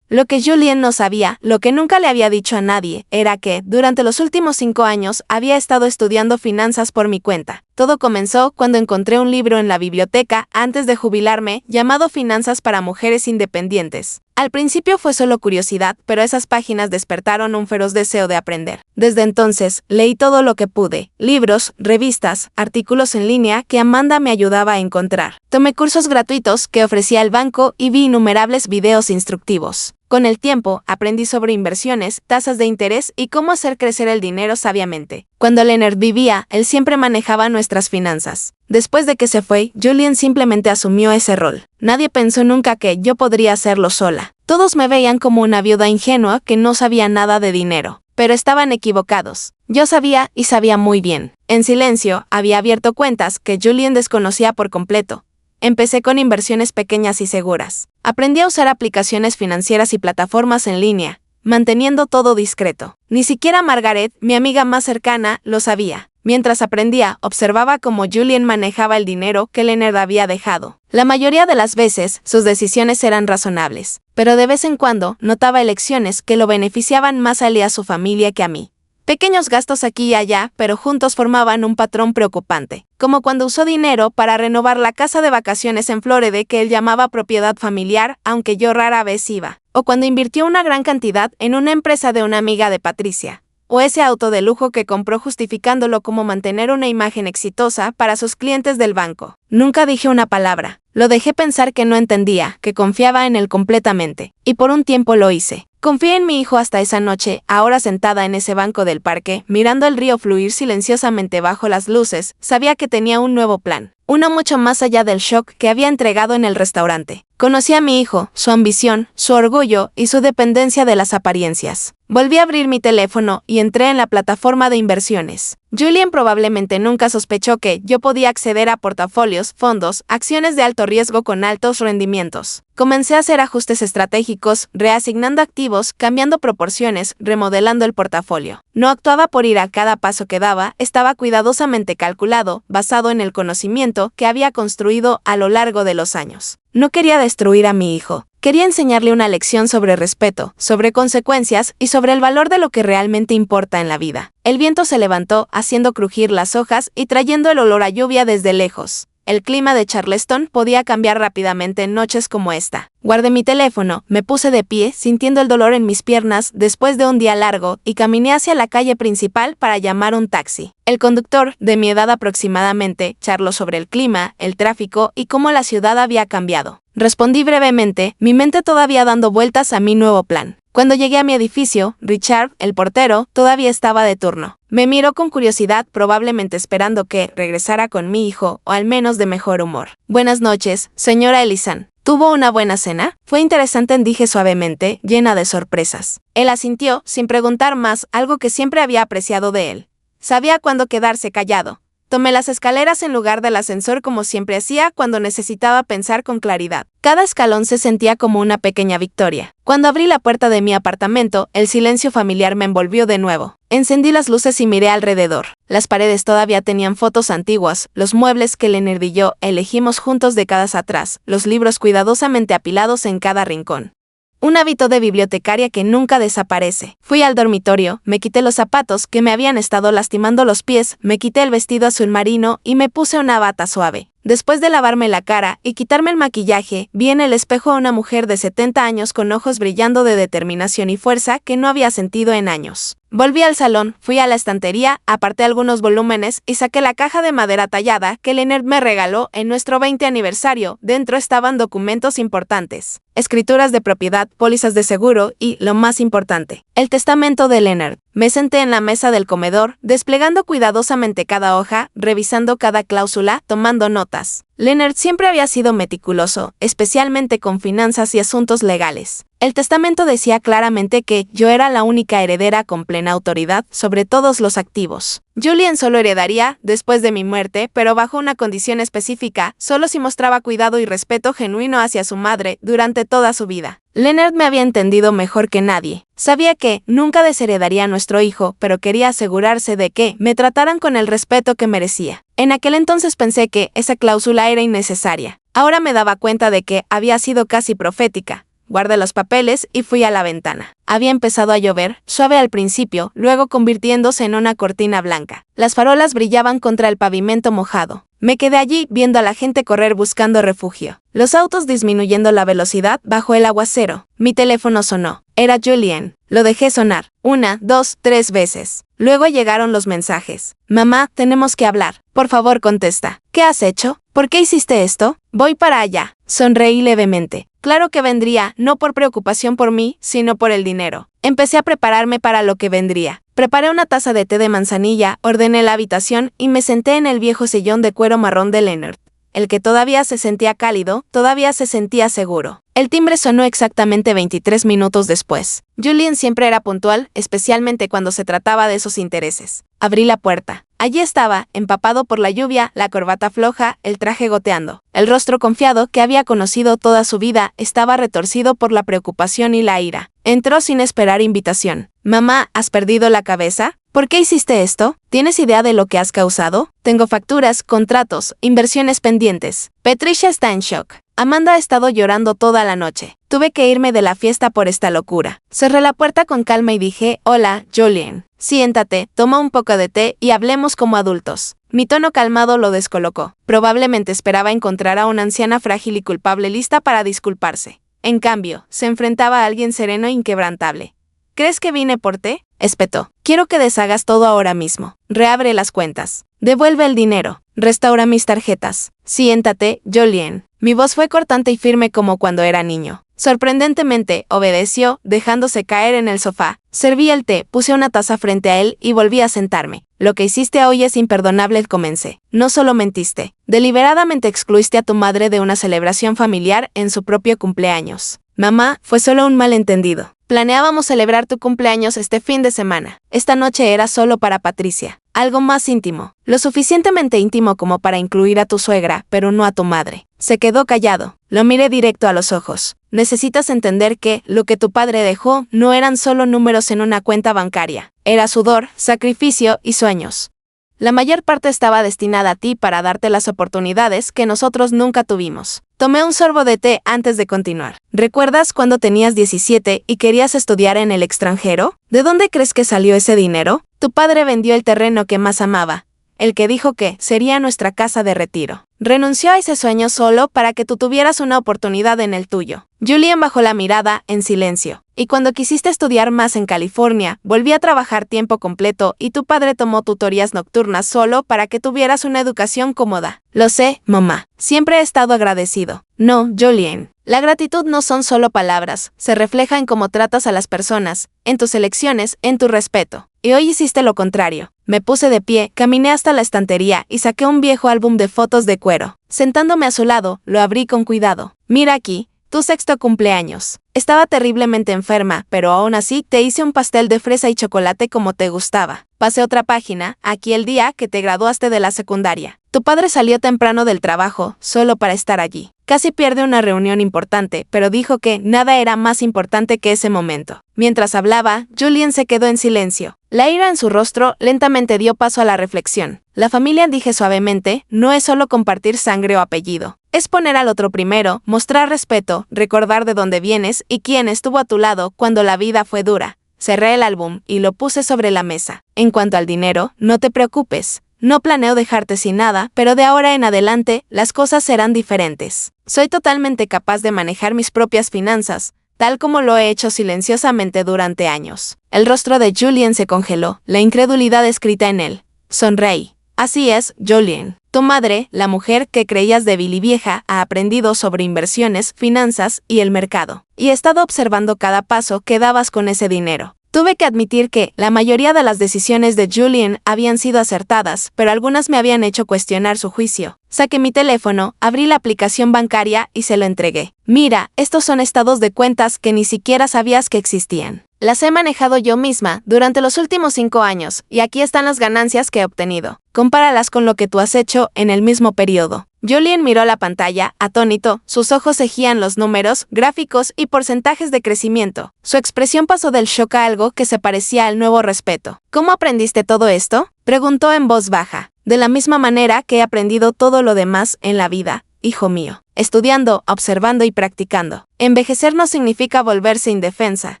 Lo que Julien no sabía, lo que nunca le había dicho a nadie, era que, durante los últimos 5 años, había estado estudiando finanzas por mi cuenta. Todo comenzó cuando encontré un libro en la biblioteca antes de jubilarme llamado Finanzas para Mujeres Independientes. Al principio fue solo curiosidad, pero esas páginas despertaron un feroz deseo de aprender. Desde entonces, leí todo lo que pude, libros, revistas, artículos en línea que Amanda me ayudaba a encontrar. Tomé cursos gratuitos que ofrecía el banco y vi innumerables videos instructivos. Con el tiempo, aprendí sobre inversiones, tasas de interés y cómo hacer crecer el dinero sabiamente. Cuando Leonard vivía, él siempre manejaba nuestras finanzas. Después de que se fue, Julian simplemente asumió ese rol. Nadie pensó nunca que yo podría hacerlo sola. Todos me veían como una viuda ingenua que no sabía nada de dinero. Pero estaban equivocados. Yo sabía y sabía muy bien. En silencio, había abierto cuentas que Julian desconocía por completo. Empecé con inversiones pequeñas y seguras. Aprendí a usar aplicaciones financieras y plataformas en línea, manteniendo todo discreto. Ni siquiera Margaret, mi amiga más cercana, lo sabía. Mientras aprendía, observaba cómo Julian manejaba el dinero que Leonard había dejado. La mayoría de las veces, sus decisiones eran razonables, pero de vez en cuando notaba elecciones que lo beneficiaban más a él y a su familia que a mí. Pequeños gastos aquí y allá, pero juntos formaban un patrón preocupante, como cuando usó dinero para renovar la casa de vacaciones en Florida que él llamaba propiedad familiar, aunque yo rara vez iba, o cuando invirtió una gran cantidad en una empresa de una amiga de Patricia, o ese auto de lujo que compró justificándolo como mantener una imagen exitosa para sus clientes del banco. Nunca dije una palabra, lo dejé pensar que no entendía, que confiaba en él completamente, y por un tiempo lo hice. Confié en mi hijo hasta esa noche, ahora sentada en ese banco del parque, mirando el río fluir silenciosamente bajo las luces, sabía que tenía un nuevo plan, uno mucho más allá del shock que había entregado en el restaurante. Conocí a mi hijo, su ambición, su orgullo y su dependencia de las apariencias. Volví a abrir mi teléfono y entré en la plataforma de inversiones. Julian probablemente nunca sospechó que yo podía acceder a portafolios, fondos, acciones de alto riesgo con altos rendimientos. Comencé a hacer ajustes estratégicos, reasignando activos, cambiando proporciones, remodelando el portafolio. No actuaba por ir a cada paso que daba, estaba cuidadosamente calculado, basado en el conocimiento que había construido a lo largo de los años. No quería destruir a mi hijo. Quería enseñarle una lección sobre respeto, sobre consecuencias y sobre el valor de lo que realmente importa en la vida. El viento se levantó, haciendo crujir las hojas y trayendo el olor a lluvia desde lejos. El clima de Charleston podía cambiar rápidamente en noches como esta. Guardé mi teléfono, me puse de pie, sintiendo el dolor en mis piernas después de un día largo, y caminé hacia la calle principal para llamar un taxi. El conductor, de mi edad aproximadamente, charló sobre el clima, el tráfico y cómo la ciudad había cambiado. Respondí brevemente, mi mente todavía dando vueltas a mi nuevo plan. Cuando llegué a mi edificio, Richard, el portero, todavía estaba de turno. Me miró con curiosidad, probablemente esperando que regresara con mi hijo, o al menos de mejor humor. Buenas noches, señora Elisan. ¿Tuvo una buena cena? Fue interesante, dije suavemente, llena de sorpresas. Él asintió, sin preguntar más, algo que siempre había apreciado de él. Sabía cuándo quedarse callado. Tomé las escaleras en lugar del ascensor como siempre hacía cuando necesitaba pensar con claridad. Cada escalón se sentía como una pequeña victoria. Cuando abrí la puerta de mi apartamento, el silencio familiar me envolvió de nuevo. Encendí las luces y miré alrededor. Las paredes todavía tenían fotos antiguas, los muebles que Leonard y yo elegimos juntos décadas atrás, los libros cuidadosamente apilados en cada rincón. Un hábito de bibliotecaria que nunca desaparece. Fui al dormitorio, me quité los zapatos que me habían estado lastimando los pies, me quité el vestido azul marino y me puse una bata suave. Después de lavarme la cara y quitarme el maquillaje, vi en el espejo a una mujer de 70 años con ojos brillando de determinación y fuerza que no había sentido en años. Volví al salón, fui a la estantería, aparté algunos volúmenes y saqué la caja de madera tallada que Leonard me regaló en nuestro 20 aniversario. Dentro estaban documentos importantes, escrituras de propiedad, pólizas de seguro y, lo más importante, el testamento de Leonard. Me senté en la mesa del comedor, desplegando cuidadosamente cada hoja, revisando cada cláusula, tomando notas. Leonard siempre había sido meticuloso, especialmente con finanzas y asuntos legales. El testamento decía claramente que yo era la única heredera con plena autoridad sobre todos los activos. Julian solo heredaría después de mi muerte, pero bajo una condición específica, solo si mostraba cuidado y respeto genuino hacia su madre durante toda su vida. Leonard me había entendido mejor que nadie. Sabía que nunca desheredaría a nuestro hijo, pero quería asegurarse de que me trataran con el respeto que merecía. En aquel entonces pensé que esa cláusula era innecesaria. Ahora me daba cuenta de que había sido casi profética. guardé los papeles y fui a la ventana. Había empezado a llover, suave al principio, luego convirtiéndose en una cortina blanca. Las farolas brillaban contra el pavimento mojado. Me quedé allí viendo a la gente correr buscando refugio. Los autos disminuyendo la velocidad bajo el aguacero. Mi teléfono sonó. Era Julien. Lo dejé sonar. 1, 2, 3 veces. Luego llegaron los mensajes. Mamá, tenemos que hablar. Por favor, contesta. ¿Qué has hecho? ¿Por qué hiciste esto? Voy para allá. Sonreí levemente. Claro que vendría, no por preocupación por mí, sino por el dinero. Empecé a prepararme para lo que vendría. Preparé una taza de té de manzanilla, ordené la habitación y me senté en el viejo sillón de cuero marrón de Leonard. El que todavía se sentía cálido, todavía se sentía seguro. El timbre sonó exactamente 23 minutos después. Julien siempre era puntual, especialmente cuando se trataba de sus intereses. Abrí la puerta. Allí estaba, empapado por la lluvia, la corbata floja, el traje goteando. El rostro confiado que había conocido toda su vida estaba retorcido por la preocupación y la ira. Entró sin esperar invitación. «Mamá, ¿has perdido la cabeza? ¿Por qué hiciste esto? ¿Tienes idea de lo que has causado? Tengo facturas, contratos, inversiones pendientes». Patricia está en shock. Amanda ha estado llorando toda la noche. Tuve que irme de la fiesta por esta locura. Cerré la puerta con calma y dije, «Hola, Julien. Siéntate, toma un poco de té y hablemos como adultos». Mi tono calmado lo descolocó. Probablemente esperaba encontrar a una anciana frágil y culpable lista para disculparse. En cambio, se enfrentaba a alguien sereno e inquebrantable. «¿Crees que vine por té?», espetó. «Quiero que deshagas todo ahora mismo. Reabre las cuentas. Devuelve el dinero. Restaura mis tarjetas. Siéntate, Julien». Mi voz fue cortante y firme como cuando era niño. Sorprendentemente, obedeció, dejándose caer en el sofá. Serví el té, puse una taza frente a él y volví a sentarme. «Lo que hiciste hoy es imperdonable», comencé. «No solo mentiste. Deliberadamente excluiste a tu madre de una celebración familiar en su propio cumpleaños». «Mamá, fue solo un malentendido. Planeábamos celebrar tu cumpleaños este fin de semana. Esta noche era solo para Patricia. Algo más íntimo. Lo suficientemente íntimo como para incluir a tu suegra, pero no a tu madre». Se quedó callado. Lo miré directo a los ojos. «Necesitas entender que lo que tu padre dejó no eran solo números en una cuenta bancaria. Era sudor, sacrificio y sueños. La mayor parte estaba destinada a ti para darte las oportunidades que nosotros nunca tuvimos». Tomé un sorbo de té antes de continuar. «¿Recuerdas cuando tenías 17 y querías estudiar en el extranjero? ¿De dónde crees que salió ese dinero? Tu padre vendió el terreno que más amaba, el que dijo que sería nuestra casa de retiro. Renunció a ese sueño solo para que tú tuvieras una oportunidad en el tuyo». Julien bajó la mirada en silencio. «Y cuando quisiste estudiar más en California, volví a trabajar tiempo completo y tu padre tomó tutorías nocturnas solo para que tuvieras una educación cómoda». «Lo sé, mamá. Siempre he estado agradecido». «No, Julien. La gratitud no son solo palabras, se refleja en cómo tratas a las personas, en tus elecciones, en tu respeto. Y hoy hiciste lo contrario». Me puse de pie, caminé hasta la estantería y saqué un viejo álbum de fotos de cuero. Sentándome a su lado, lo abrí con cuidado. «Mira aquí, tu 6º cumpleaños. Estaba terriblemente enferma, pero aún así te hice un pastel de fresa y chocolate como te gustaba. Pasé otra página, aquí el día que te graduaste de la secundaria. Tu padre salió temprano del trabajo, solo para estar allí. Casi pierde una reunión importante, pero dijo que nada era más importante que ese momento». Mientras hablaba, Julien se quedó en silencio. La ira en su rostro lentamente dio paso a la reflexión. «La familia», dije suavemente, «no es solo compartir sangre o apellido. Es poner al otro primero, mostrar respeto, recordar de dónde vienes y quién estuvo a tu lado cuando la vida fue dura». Cerré el álbum y lo puse sobre la mesa. «En cuanto al dinero, no te preocupes. No planeo dejarte sin nada, pero de ahora en adelante, las cosas serán diferentes. Soy totalmente capaz de manejar mis propias finanzas, tal como lo he hecho silenciosamente durante años». El rostro de Julien se congeló, la incredulidad escrita en él. Sonreí. «Así es, Julien. Tu madre, la mujer que creías débil y vieja, ha aprendido sobre inversiones, finanzas y el mercado. Y he estado observando cada paso que dabas con ese dinero. Tuve que admitir que la mayoría de las decisiones de Julien habían sido acertadas, pero algunas me habían hecho cuestionar su juicio. Saqué mi teléfono, abrí la aplicación bancaria y se lo entregué. «Mira, estos son estados de cuentas que ni siquiera sabías que existían. Las he manejado yo misma durante los últimos 5 años, y aquí están las ganancias que he obtenido. Compáralas con lo que tú has hecho en el mismo periodo». Julien miró la pantalla, atónito, sus ojos seguían los números, gráficos y porcentajes de crecimiento. Su expresión pasó del shock a algo que se parecía al nuevo respeto. «¿Cómo aprendiste todo esto?», preguntó en voz baja. «De la misma manera que he aprendido todo lo demás en la vida, hijo mío, estudiando, observando y practicando. Envejecer no significa volverse indefensa.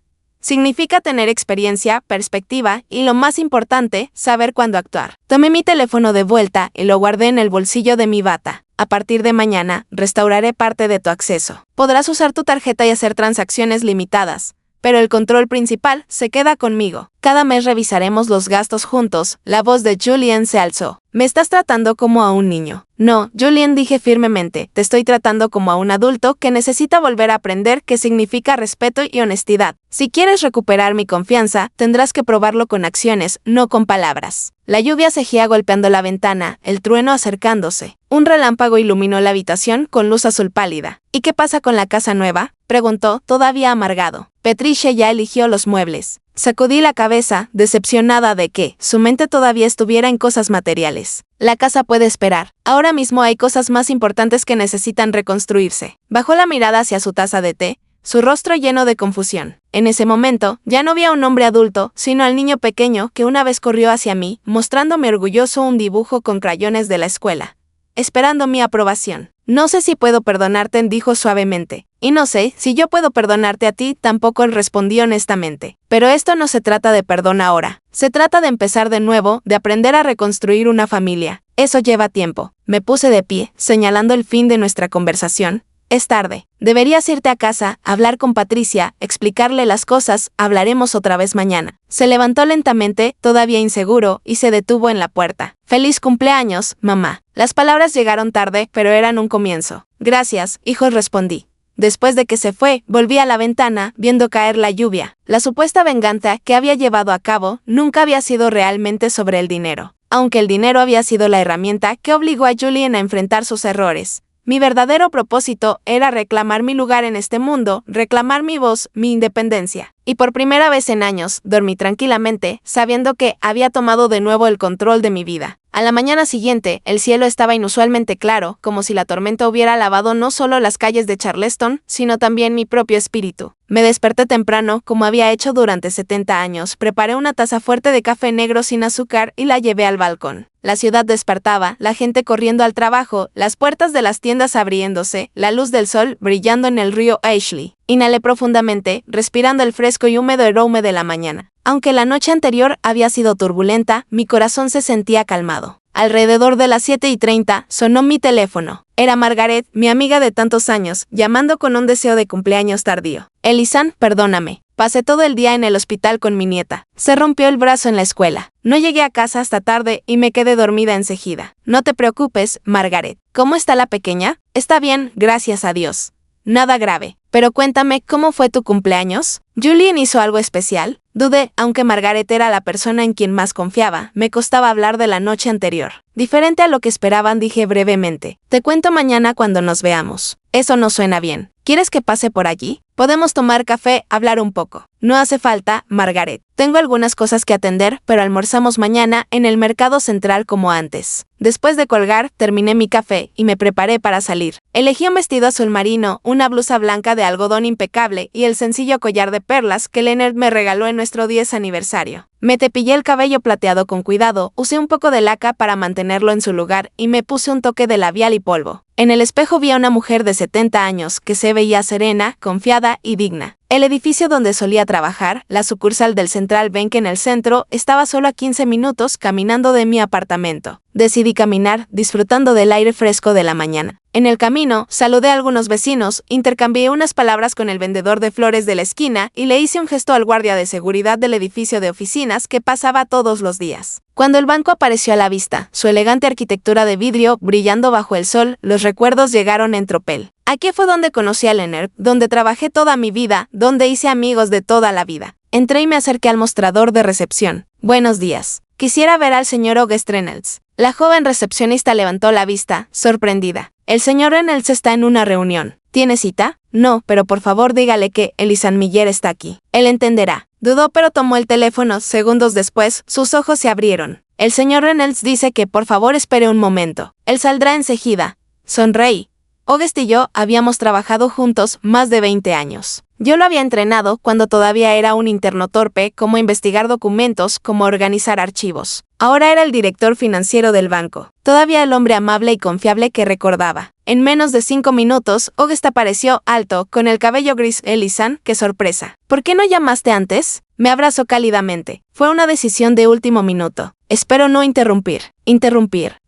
Significa tener experiencia, perspectiva y, lo más importante, saber cuándo actuar. Tomé mi teléfono de vuelta y lo guardé en el bolsillo de mi bata. A partir de mañana, restauraré parte de tu acceso. Podrás usar tu tarjeta y hacer transacciones limitadas, pero el control principal se queda conmigo. Cada mes revisaremos los gastos juntos. La voz de Julien se alzó. ¿Me estás tratando como a un niño? No, Julien, dije firmemente. Te estoy tratando como a un adulto que necesita volver a aprender qué significa respeto y honestidad. Si quieres recuperar mi confianza, tendrás que probarlo con acciones, no con palabras. La lluvia cejía golpeando la ventana, el trueno acercándose. Un relámpago iluminó la habitación con luz azul pálida. ¿Y qué pasa con la casa nueva?, preguntó, todavía amargado. Patricia ya eligió los muebles. Sacudí la cabeza, decepcionada de que su mente todavía estuviera en cosas materiales. La casa puede esperar. Ahora mismo hay cosas más importantes que necesitan reconstruirse. Bajó la mirada hacia su taza de té, su rostro lleno de confusión. En ese momento, ya no vi a un hombre adulto, sino al niño pequeño que una vez corrió hacia mí, mostrándome orgulloso un dibujo con crayones de la escuela, esperando mi aprobación. No sé si puedo perdonarte, dijo suavemente. Y no sé si yo puedo perdonarte a ti, tampoco, él respondió honestamente. Pero esto no se trata de perdón ahora. Se trata de empezar de nuevo, de aprender a reconstruir una familia. Eso lleva tiempo. Me puse de pie, señalando el fin de nuestra conversación. Es tarde. Deberías irte a casa, hablar con Patricia, explicarle las cosas, hablaremos otra vez mañana. Se levantó lentamente, todavía inseguro, y se detuvo en la puerta. Feliz cumpleaños, mamá. Las palabras llegaron tarde, pero eran un comienzo. Gracias, hijo, respondí. Después de que se fue, volví a la ventana, viendo caer la lluvia. La supuesta venganza que había llevado a cabo nunca había sido realmente sobre el dinero. Aunque el dinero había sido la herramienta que obligó a Julien a enfrentar sus errores. Mi verdadero propósito era reclamar mi lugar en este mundo, reclamar mi voz, mi independencia. Y por primera vez en años, dormí tranquilamente, sabiendo que había tomado de nuevo el control de mi vida. A la mañana siguiente, el cielo estaba inusualmente claro, como si la tormenta hubiera lavado no solo las calles de Charleston, sino también mi propio espíritu. Me desperté temprano, como había hecho durante 70 años, preparé una taza fuerte de café negro sin azúcar y la llevé al balcón. La ciudad despertaba, la gente corriendo al trabajo, las puertas de las tiendas abriéndose, la luz del sol brillando en el río Ashley. Inhalé profundamente, respirando el fresco y húmedo aroma de la mañana. Aunque la noche anterior había sido turbulenta, mi corazón se sentía calmado. Alrededor de las 7:30 sonó mi teléfono. Era Margaret, mi amiga de tantos años, llamando con un deseo de cumpleaños tardío. Elisan, perdóname. Pasé todo el día en el hospital con mi nieta. Se rompió el brazo en la escuela. No llegué a casa hasta tarde y me quedé dormida enseguida. No te preocupes, Margaret. ¿Cómo está la pequeña? Está bien, gracias a Dios. Nada grave. Pero cuéntame, ¿cómo fue tu cumpleaños? ¿Julien hizo algo especial? Dudé, aunque Margaret era la persona en quien más confiaba, me costaba hablar de la noche anterior. Diferente a lo que esperaban, dije brevemente. Te cuento mañana cuando nos veamos. Eso no suena bien. ¿Quieres que pase por allí? Podemos tomar café, hablar un poco. No hace falta, Margaret. Tengo algunas cosas que atender, pero almorzamos mañana en el mercado central como antes. Después de colgar, terminé mi café y me preparé para salir. Elegí un vestido azul marino, una blusa blanca de algodón impecable y el sencillo collar de perlas que Leonard me regaló en nuestro 10 aniversario. Me cepillé el cabello plateado con cuidado, usé un poco de laca para mantenerlo en su lugar y me puse un toque de labial y polvo. En el espejo vi a una mujer de 70 años que se veía serena, confiada y digna. El edificio donde solía trabajar, la sucursal del Central Bank en el centro, estaba solo a 15 minutos caminando de mi apartamento. Decidí caminar, disfrutando del aire fresco de la mañana. En el camino, saludé a algunos vecinos, intercambié unas palabras con el vendedor de flores de la esquina y le hice un gesto al guardia de seguridad del edificio de oficinas que pasaba todos los días. Cuando el banco apareció a la vista, su elegante arquitectura de vidrio brillando bajo el sol, los recuerdos llegaron en tropel. Aquí fue donde conocí a Leonard, donde trabajé toda mi vida, donde hice amigos de toda la vida. Entré y me acerqué al mostrador de recepción. Buenos días. Quisiera ver al señor August Reynolds. La joven recepcionista levantó la vista, sorprendida. El señor Reynolds está en una reunión. ¿Tiene cita? No, pero por favor dígale que Elisan Miller está aquí. Él entenderá. Dudó, pero tomó el teléfono. Segundos después, sus ojos se abrieron. El señor Reynolds dice que por favor espere un momento. Él saldrá enseguida. Sonreí. August y yo habíamos trabajado juntos más de 20 años. Yo lo había entrenado cuando todavía era un interno torpe, cómo investigar documentos, cómo organizar archivos. Ahora era el director financiero del banco. Todavía el hombre amable y confiable que recordaba. En menos de 5 minutos, August apareció alto, con el cabello gris. Elisan, ¡qué sorpresa! ¿Por qué no llamaste antes? Me abrazó cálidamente. Fue una decisión de último minuto. Espero no interrumpir.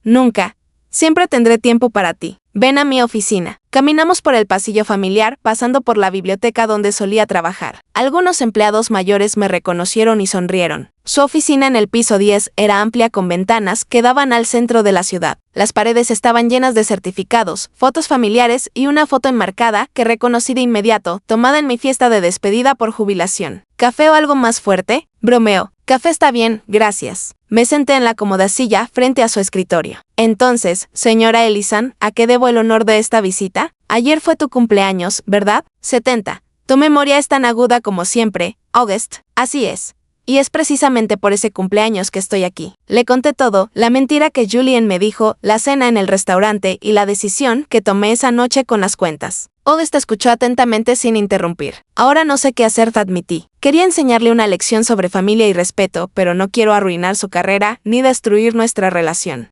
Nunca. Siempre tendré tiempo para ti. Ven a mi oficina. Caminamos por el pasillo familiar, pasando por la biblioteca donde solía trabajar. Algunos empleados mayores me reconocieron y sonrieron. Su oficina en el piso 10 era amplia con ventanas que daban al centro de la ciudad. Las paredes estaban llenas de certificados, fotos familiares y una foto enmarcada que reconocí de inmediato, tomada en mi fiesta de despedida por jubilación. ¿Café o algo más fuerte? Bromeó. Café está bien, gracias. Me senté en la cómoda silla frente a su escritorio. Entonces, señora Elisan, ¿a qué debo el honor de esta visita? Ayer fue tu cumpleaños, ¿verdad? 70. Tu memoria es tan aguda como siempre, August. Así es. Y es precisamente por ese cumpleaños que estoy aquí. Le conté todo, la mentira que Julien me dijo, la cena en el restaurante y la decisión que tomé esa noche con las cuentas. August escuchó atentamente sin interrumpir. Ahora no sé qué hacer, admití. Quería enseñarle una lección sobre familia y respeto, pero no quiero arruinar su carrera ni destruir nuestra relación.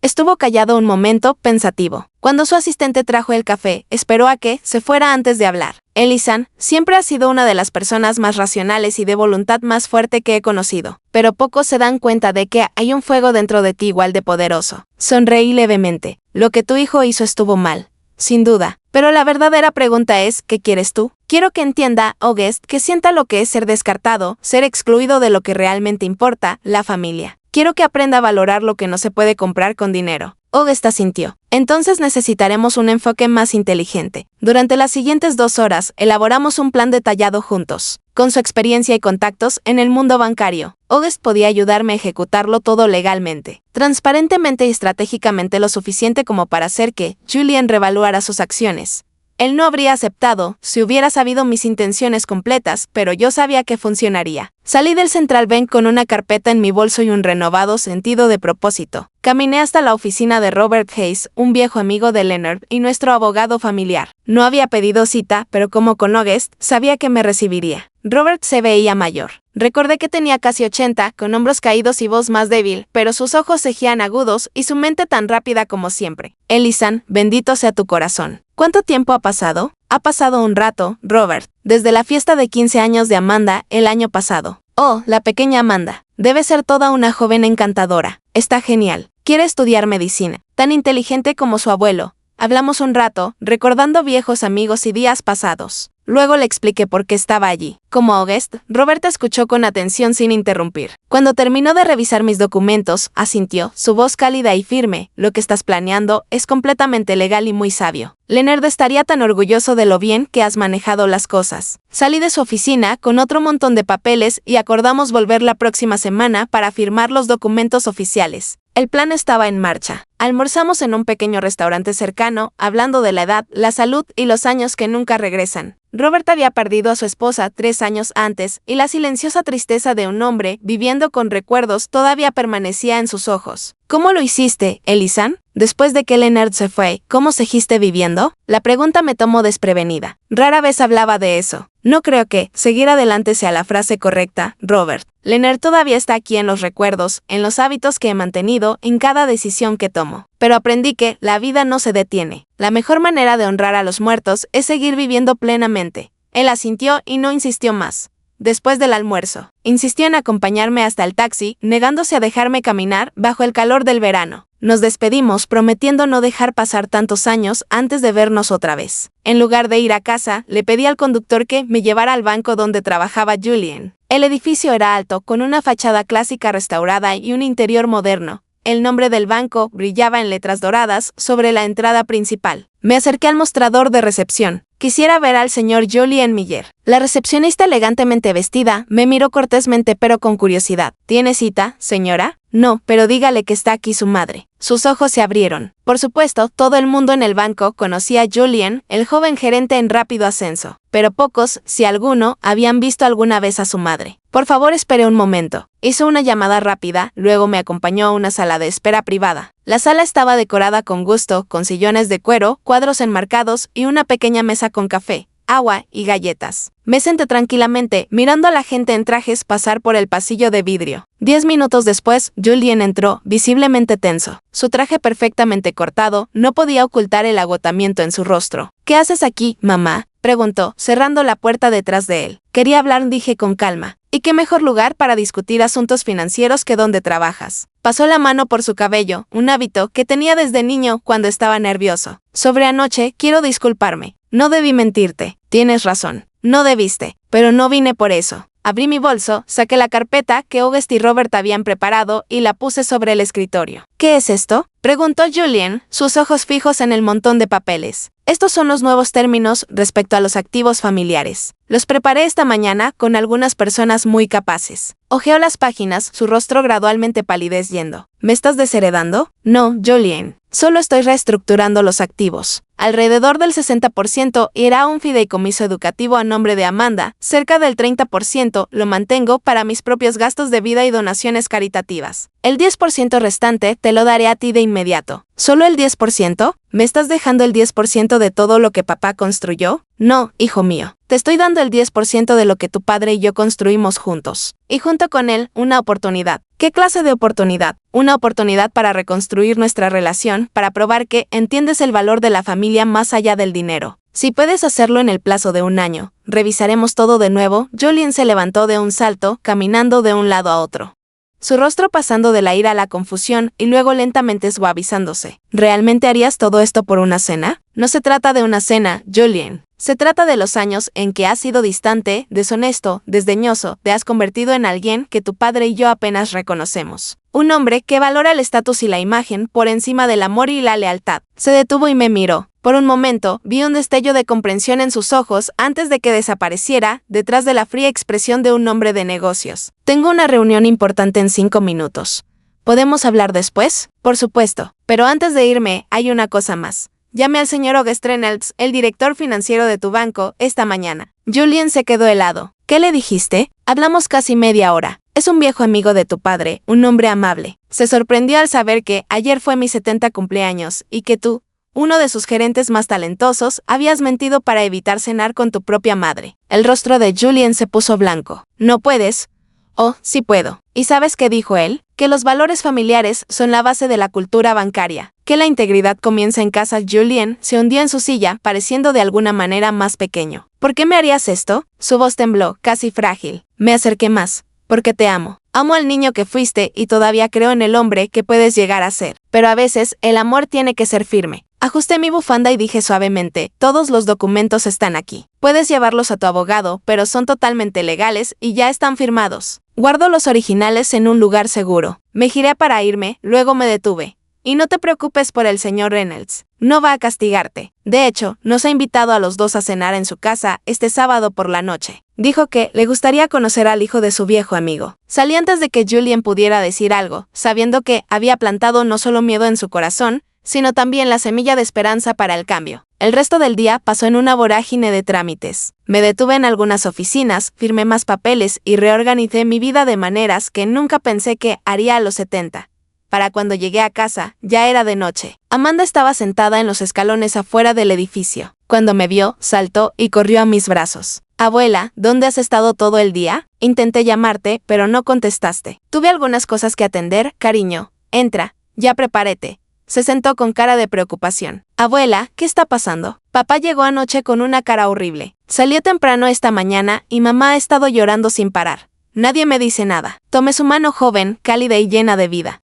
Estuvo callado un momento, pensativo. Cuando su asistente trajo el café, esperó a que se fuera antes de hablar. Elisan siempre ha sido una de las personas más racionales y de voluntad más fuerte que he conocido, pero pocos se dan cuenta de que hay un fuego dentro de ti igual de poderoso. Sonreí levemente. Lo que tu hijo hizo estuvo mal, sin duda, pero la verdadera pregunta es, ¿qué quieres tú? Quiero que entienda, August, que sienta lo que es ser descartado, ser excluido de lo que realmente importa, la familia. Quiero que aprenda a valorar lo que no se puede comprar con dinero. August asintió. Entonces necesitaremos un enfoque más inteligente. Durante las siguientes 2 horas, elaboramos un plan detallado juntos. Con su experiencia y contactos en el mundo bancario, August podía ayudarme a ejecutarlo todo legalmente, transparentemente y estratégicamente lo suficiente como para hacer que Julien revaluara sus acciones. Él no habría aceptado si hubiera sabido mis intenciones completas, pero yo sabía que funcionaría. Salí del Central Bank con una carpeta en mi bolso y un renovado sentido de propósito. Caminé hasta la oficina de Robert Hayes, un viejo amigo de Leonard y nuestro abogado familiar. No había pedido cita, pero como con August, sabía que me recibiría. Robert se veía mayor. Recordé que tenía casi 80, con hombros caídos y voz más débil, pero sus ojos seguían agudos y su mente tan rápida como siempre. Elisan, bendito sea tu corazón. ¿Cuánto tiempo ha pasado? Ha pasado un rato, Robert, desde la fiesta de 15 años de Amanda el año pasado. Oh, la pequeña Amanda. Debe ser toda una joven encantadora. Está genial. Quiere estudiar medicina. Tan inteligente como su abuelo. Hablamos un rato, recordando viejos amigos y días pasados. Luego le expliqué por qué estaba allí. Como August, Roberta escuchó con atención sin interrumpir. Cuando terminó de revisar mis documentos, asintió, su voz cálida y firme. Lo que estás planeando es completamente legal y muy sabio. Leonard estaría tan orgulloso de lo bien que has manejado las cosas. Salí de su oficina con otro montón de papeles y acordamos volver la próxima semana para firmar los documentos oficiales. El plan estaba en marcha. Almorzamos en un pequeño restaurante cercano, hablando de la edad, la salud y los años que nunca regresan. Robert había perdido a su esposa 3 años antes, y la silenciosa tristeza de un hombre, viviendo con recuerdos, todavía permanecía en sus ojos. ¿Cómo lo hiciste, Elisan? Después de que Leonard se fue, ¿cómo seguiste viviendo? La pregunta me tomó desprevenida. Rara vez hablaba de eso. No creo que seguir adelante sea la frase correcta, Robert. Leonard todavía está aquí en los recuerdos, en los hábitos que he mantenido, en cada decisión que tomo. Pero aprendí que la vida no se detiene. La mejor manera de honrar a los muertos es seguir viviendo plenamente. Él asintió y no insistió más. Después del almuerzo, insistió en acompañarme hasta el taxi, negándose a dejarme caminar bajo el calor del verano. Nos despedimos prometiendo no dejar pasar tantos años antes de vernos otra vez. En lugar de ir a casa, le pedí al conductor que me llevara al banco donde trabajaba Julien. El edificio era alto, con una fachada clásica restaurada y un interior moderno. El nombre del banco brillaba en letras doradas sobre la entrada principal. Me acerqué al mostrador de recepción. Quisiera ver al señor Julien Miller. La recepcionista, elegantemente vestida, me miró cortésmente pero con curiosidad. ¿Tiene cita, señora? No, pero dígale que está aquí su madre. Sus ojos se abrieron. Por supuesto, todo el mundo en el banco conocía a Julien, el joven gerente en rápido ascenso, pero pocos, si alguno, habían visto alguna vez a su madre. Por favor, espere un momento. Hizo una llamada rápida, luego me acompañó a una sala de espera privada. La sala estaba decorada con gusto, con sillones de cuero, cuadros enmarcados y una pequeña mesa con café. agua y galletas. Me senté tranquilamente, mirando a la gente en trajes pasar por el pasillo de vidrio. 10 minutos después, Julien entró, visiblemente tenso. Su traje perfectamente cortado no podía ocultar el agotamiento en su rostro. ¿Qué haces aquí, mamá?, preguntó, cerrando la puerta detrás de él. Quería hablar, dije con calma. ¿Y qué mejor lugar para discutir asuntos financieros que donde trabajas? Pasó la mano por su cabello, un hábito que tenía desde niño cuando estaba nervioso. Sobre anoche, quiero disculparme. No debí mentirte. Tienes razón. No debiste. Pero no vine por eso. Abrí mi bolso, saqué la carpeta que August y Robert habían preparado y la puse sobre el escritorio. ¿Qué es esto?, preguntó Julien, sus ojos fijos en el montón de papeles. Estos son los nuevos términos respecto a los activos familiares. Los preparé esta mañana con algunas personas muy capaces. Hojeó las páginas, su rostro gradualmente palideciendo. ¿Me estás desheredando? No, Julien. Solo estoy reestructurando los activos. Alrededor del 60% irá a un fideicomiso educativo a nombre de Amanda, cerca del 30% lo mantengo para mis propios gastos de vida y donaciones caritativas. El 10% restante te lo daré a ti de inmediato. ¿Solo el 10%? ¿Me estás dejando el 10% de todo lo que papá construyó? No, hijo mío. Te estoy dando el 10% de lo que tu padre y yo construimos juntos. Y junto con él, una oportunidad. ¿Qué clase de oportunidad? Una oportunidad para reconstruir nuestra relación, para probar que entiendes el valor de la familia más allá del dinero. Si puedes hacerlo en el plazo de 1 año, revisaremos todo de nuevo. Julien se levantó de un salto, caminando de un lado a otro. Su rostro pasando de la ira a la confusión y luego lentamente suavizándose. ¿Realmente harías todo esto por una cena? No se trata de una cena, Julien. Se trata de los años en que has sido distante, deshonesto, desdeñoso, te has convertido en alguien que tu padre y yo apenas reconocemos. Un hombre que valora el estatus y la imagen por encima del amor y la lealtad. Se detuvo y me miró. Por un momento, vi un destello de comprensión en sus ojos antes de que desapareciera, detrás de la fría expresión de un hombre de negocios. Tengo una reunión importante en 5 minutos. ¿Podemos hablar después? Por supuesto. Pero antes de irme, hay una cosa más. Llamé al señor August Reynolds, el director financiero de tu banco, esta mañana. Julien se quedó helado. ¿Qué le dijiste? Hablamos casi media hora. Es un viejo amigo de tu padre, un hombre amable. Se sorprendió al saber que ayer fue mi 70 cumpleaños y que tú, uno de sus gerentes más talentosos, habías mentido para evitar cenar con tu propia madre. El rostro de Julien se puso blanco. ¿No puedes? Oh, sí puedo. ¿Y sabes qué dijo él? Que los valores familiares son la base de la cultura bancaria. Que la integridad comienza en casa. Julien se hundió en su silla, pareciendo de alguna manera más pequeño. ¿Por qué me harías esto? Su voz tembló, casi frágil. Me acerqué más. Porque te amo. Amo al niño que fuiste y todavía creo en el hombre que puedes llegar a ser. Pero a veces, el amor tiene que ser firme. Ajusté mi bufanda y dije suavemente, todos los documentos están aquí. Puedes llevarlos a tu abogado, pero son totalmente legales y ya están firmados. Guardo los originales en un lugar seguro. Me giré para irme, luego me detuve. Y no te preocupes por el señor Reynolds. No va a castigarte. De hecho, nos ha invitado a los dos a cenar en su casa este sábado por la noche. Dijo que le gustaría conocer al hijo de su viejo amigo. Salí antes de que Julien pudiera decir algo, sabiendo que había plantado no solo miedo en su corazón, sino también la semilla de esperanza para el cambio. El resto del día pasó en una vorágine de trámites. Me detuve en algunas oficinas, firmé más papeles y reorganicé mi vida de maneras que nunca pensé que haría a los 70. Para cuando llegué a casa, ya era de noche. Amanda estaba sentada en los escalones afuera del edificio. Cuando me vio, saltó y corrió a mis brazos. Abuela, ¿dónde has estado todo el día? Intenté llamarte, pero no contestaste. Tuve algunas cosas que atender, cariño. Entra, ya prepárate. Se sentó con cara de preocupación. Abuela, ¿qué está pasando? Papá llegó anoche con una cara horrible. Salió temprano esta mañana y mamá ha estado llorando sin parar. Nadie me dice nada. Tomé su mano joven, cálida y llena de vida.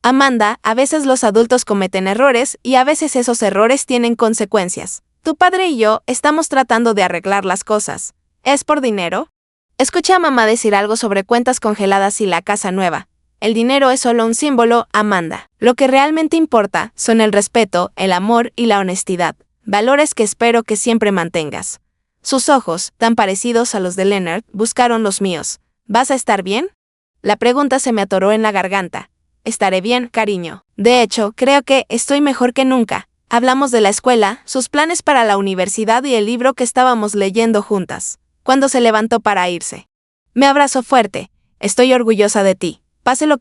Amanda, a veces los adultos cometen errores y a veces esos errores tienen consecuencias. Tu padre y yo estamos tratando de arreglar las cosas. ¿Es por dinero? Escuché a mamá decir algo sobre cuentas congeladas y la casa nueva. El dinero es solo un símbolo, Amanda. Lo que realmente importa son el respeto, el amor y la honestidad. Valores que espero que siempre mantengas. Sus ojos, tan parecidos a los de Leonard, buscaron los míos. ¿Vas a estar bien? La pregunta se me atoró en la garganta. Estaré bien, cariño. De hecho, creo que estoy mejor que nunca. Hablamos de la escuela, sus planes para la universidad y el libro que estábamos leyendo juntas. Cuando se levantó para irse. Me abrazó fuerte. Estoy orgullosa de ti. Pase lo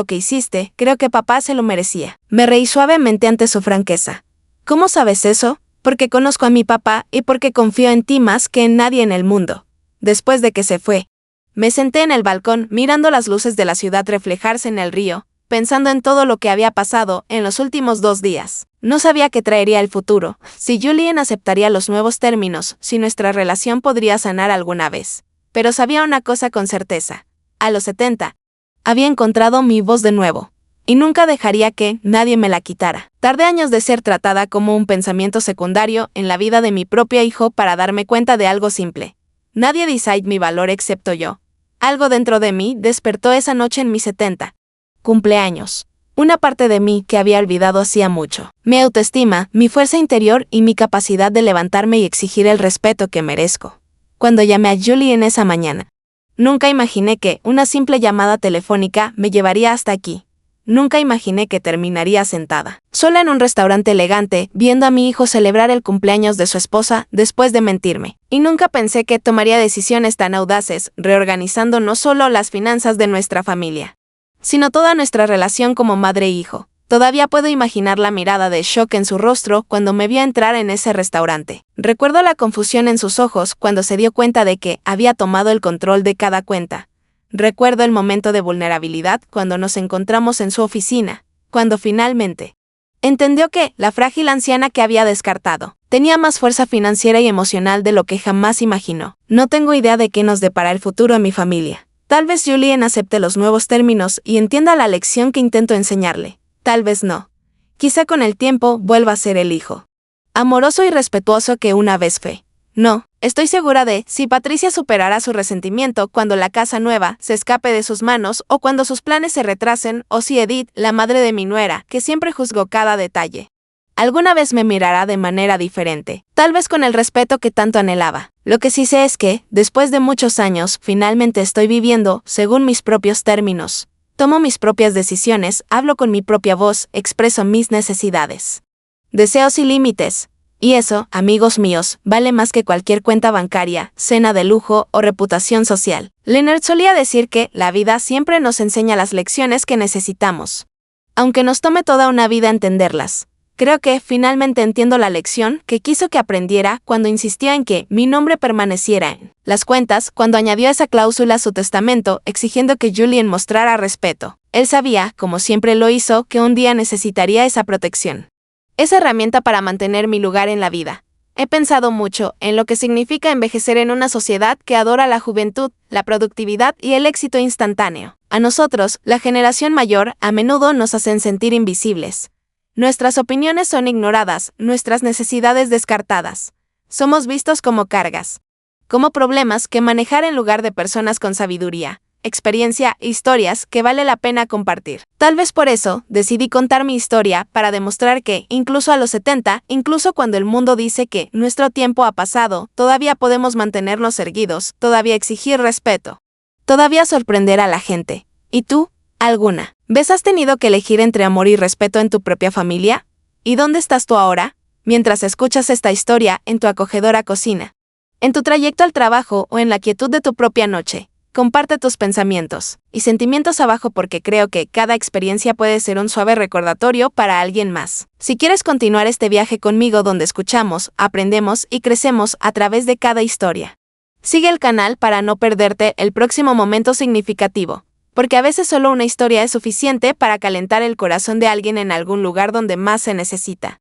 que hiciste, creo que papá se lo merecía. Me reí suavemente ante su franqueza. ¿Cómo sabes eso? porque conozco a mi papá y porque confío en ti más que en nadie en el mundo. Después de que se fue, me senté en el balcón mirando las luces de la ciudad reflejarse en el río, pensando en todo lo que había pasado en los últimos 2 días. No sabía qué traería el futuro, si Julien aceptaría los nuevos términos, si nuestra relación podría sanar alguna vez. Pero sabía una cosa con certeza. A los 70, había encontrado mi voz de nuevo. Y nunca dejaría que nadie me la quitara. Tardé años de ser tratada como un pensamiento secundario en la vida de mi propio hijo para darme cuenta de algo simple. Nadie decide mi valor excepto yo. Algo dentro de mí despertó esa noche en mis 70 cumpleaños. Una parte de mí que había olvidado hacía mucho. Mi autoestima, mi fuerza interior y mi capacidad de levantarme y exigir el respeto que merezco. Cuando llamé a Julie en esa mañana, nunca imaginé que una simple llamada telefónica me llevaría hasta aquí. Nunca imaginé que terminaría sentada, sola en un restaurante elegante, viendo a mi hijo celebrar el cumpleaños de su esposa después de mentirme. Y nunca pensé que tomaría decisiones tan audaces, reorganizando no solo las finanzas de nuestra familia, sino toda nuestra relación como madre e hijo. Todavía puedo imaginar la mirada de shock en su rostro cuando me vio entrar en ese restaurante. Recuerdo la confusión en sus ojos cuando se dio cuenta de que había tomado el control de cada cuenta. Recuerdo el momento de vulnerabilidad cuando nos encontramos en su oficina, cuando finalmente entendió que la frágil anciana que había descartado tenía más fuerza financiera y emocional de lo que jamás imaginó. No tengo idea de qué nos depara el futuro a mi familia. Tal vez Julien acepte los nuevos términos y entienda la lección que intento enseñarle. Tal vez no. Quizá con el tiempo vuelva a ser el hijo amoroso y respetuoso que una vez fue. No, estoy segura de si Patricia superará su resentimiento cuando la casa nueva se escape de sus manos o cuando sus planes se retrasen, o si Edith, la madre de mi nuera, que siempre juzgó cada detalle, alguna vez me mirará de manera diferente, tal vez con el respeto que tanto anhelaba. Lo que sí sé es que, después de muchos años, finalmente estoy viviendo según mis propios términos. Tomo mis propias decisiones, hablo con mi propia voz, expreso mis necesidades, deseos y límites. Y eso, amigos míos, vale más que cualquier cuenta bancaria, cena de lujo o reputación social. Leonard solía decir que la vida siempre nos enseña las lecciones que necesitamos, aunque nos tome toda una vida entenderlas. Creo que finalmente entiendo la lección que quiso que aprendiera cuando insistió en que mi nombre permaneciera en las cuentas, cuando añadió esa cláusula a su testamento exigiendo que Julien mostrara respeto. Él sabía, como siempre lo hizo, que un día necesitaría esa protección, esa herramienta para mantener mi lugar en la vida. He pensado mucho en lo que significa envejecer en una sociedad que adora la juventud, la productividad y el éxito instantáneo. A nosotros, la generación mayor, a menudo nos hacen sentir invisibles. Nuestras opiniones son ignoradas, nuestras necesidades descartadas. Somos vistos como cargas, como problemas que manejar en lugar de personas con sabiduría, experiencia e historias que vale la pena compartir. Tal vez por eso, decidí contar mi historia para demostrar que, incluso a los 70, incluso cuando el mundo dice que nuestro tiempo ha pasado, todavía podemos mantenernos erguidos, todavía exigir respeto, todavía sorprender a la gente. ¿Y tú? ¿Alguna vez has tenido que elegir entre amor y respeto en tu propia familia? ¿Y dónde estás tú ahora? Mientras escuchas esta historia en tu acogedora cocina, en tu trayecto al trabajo o en la quietud de tu propia noche. Comparte tus pensamientos y sentimientos abajo porque creo que cada experiencia puede ser un suave recordatorio para alguien más. Si quieres continuar este viaje conmigo donde escuchamos, aprendemos y crecemos a través de cada historia, sigue el canal para no perderte el próximo momento significativo, porque a veces solo una historia es suficiente para calentar el corazón de alguien en algún lugar donde más se necesita.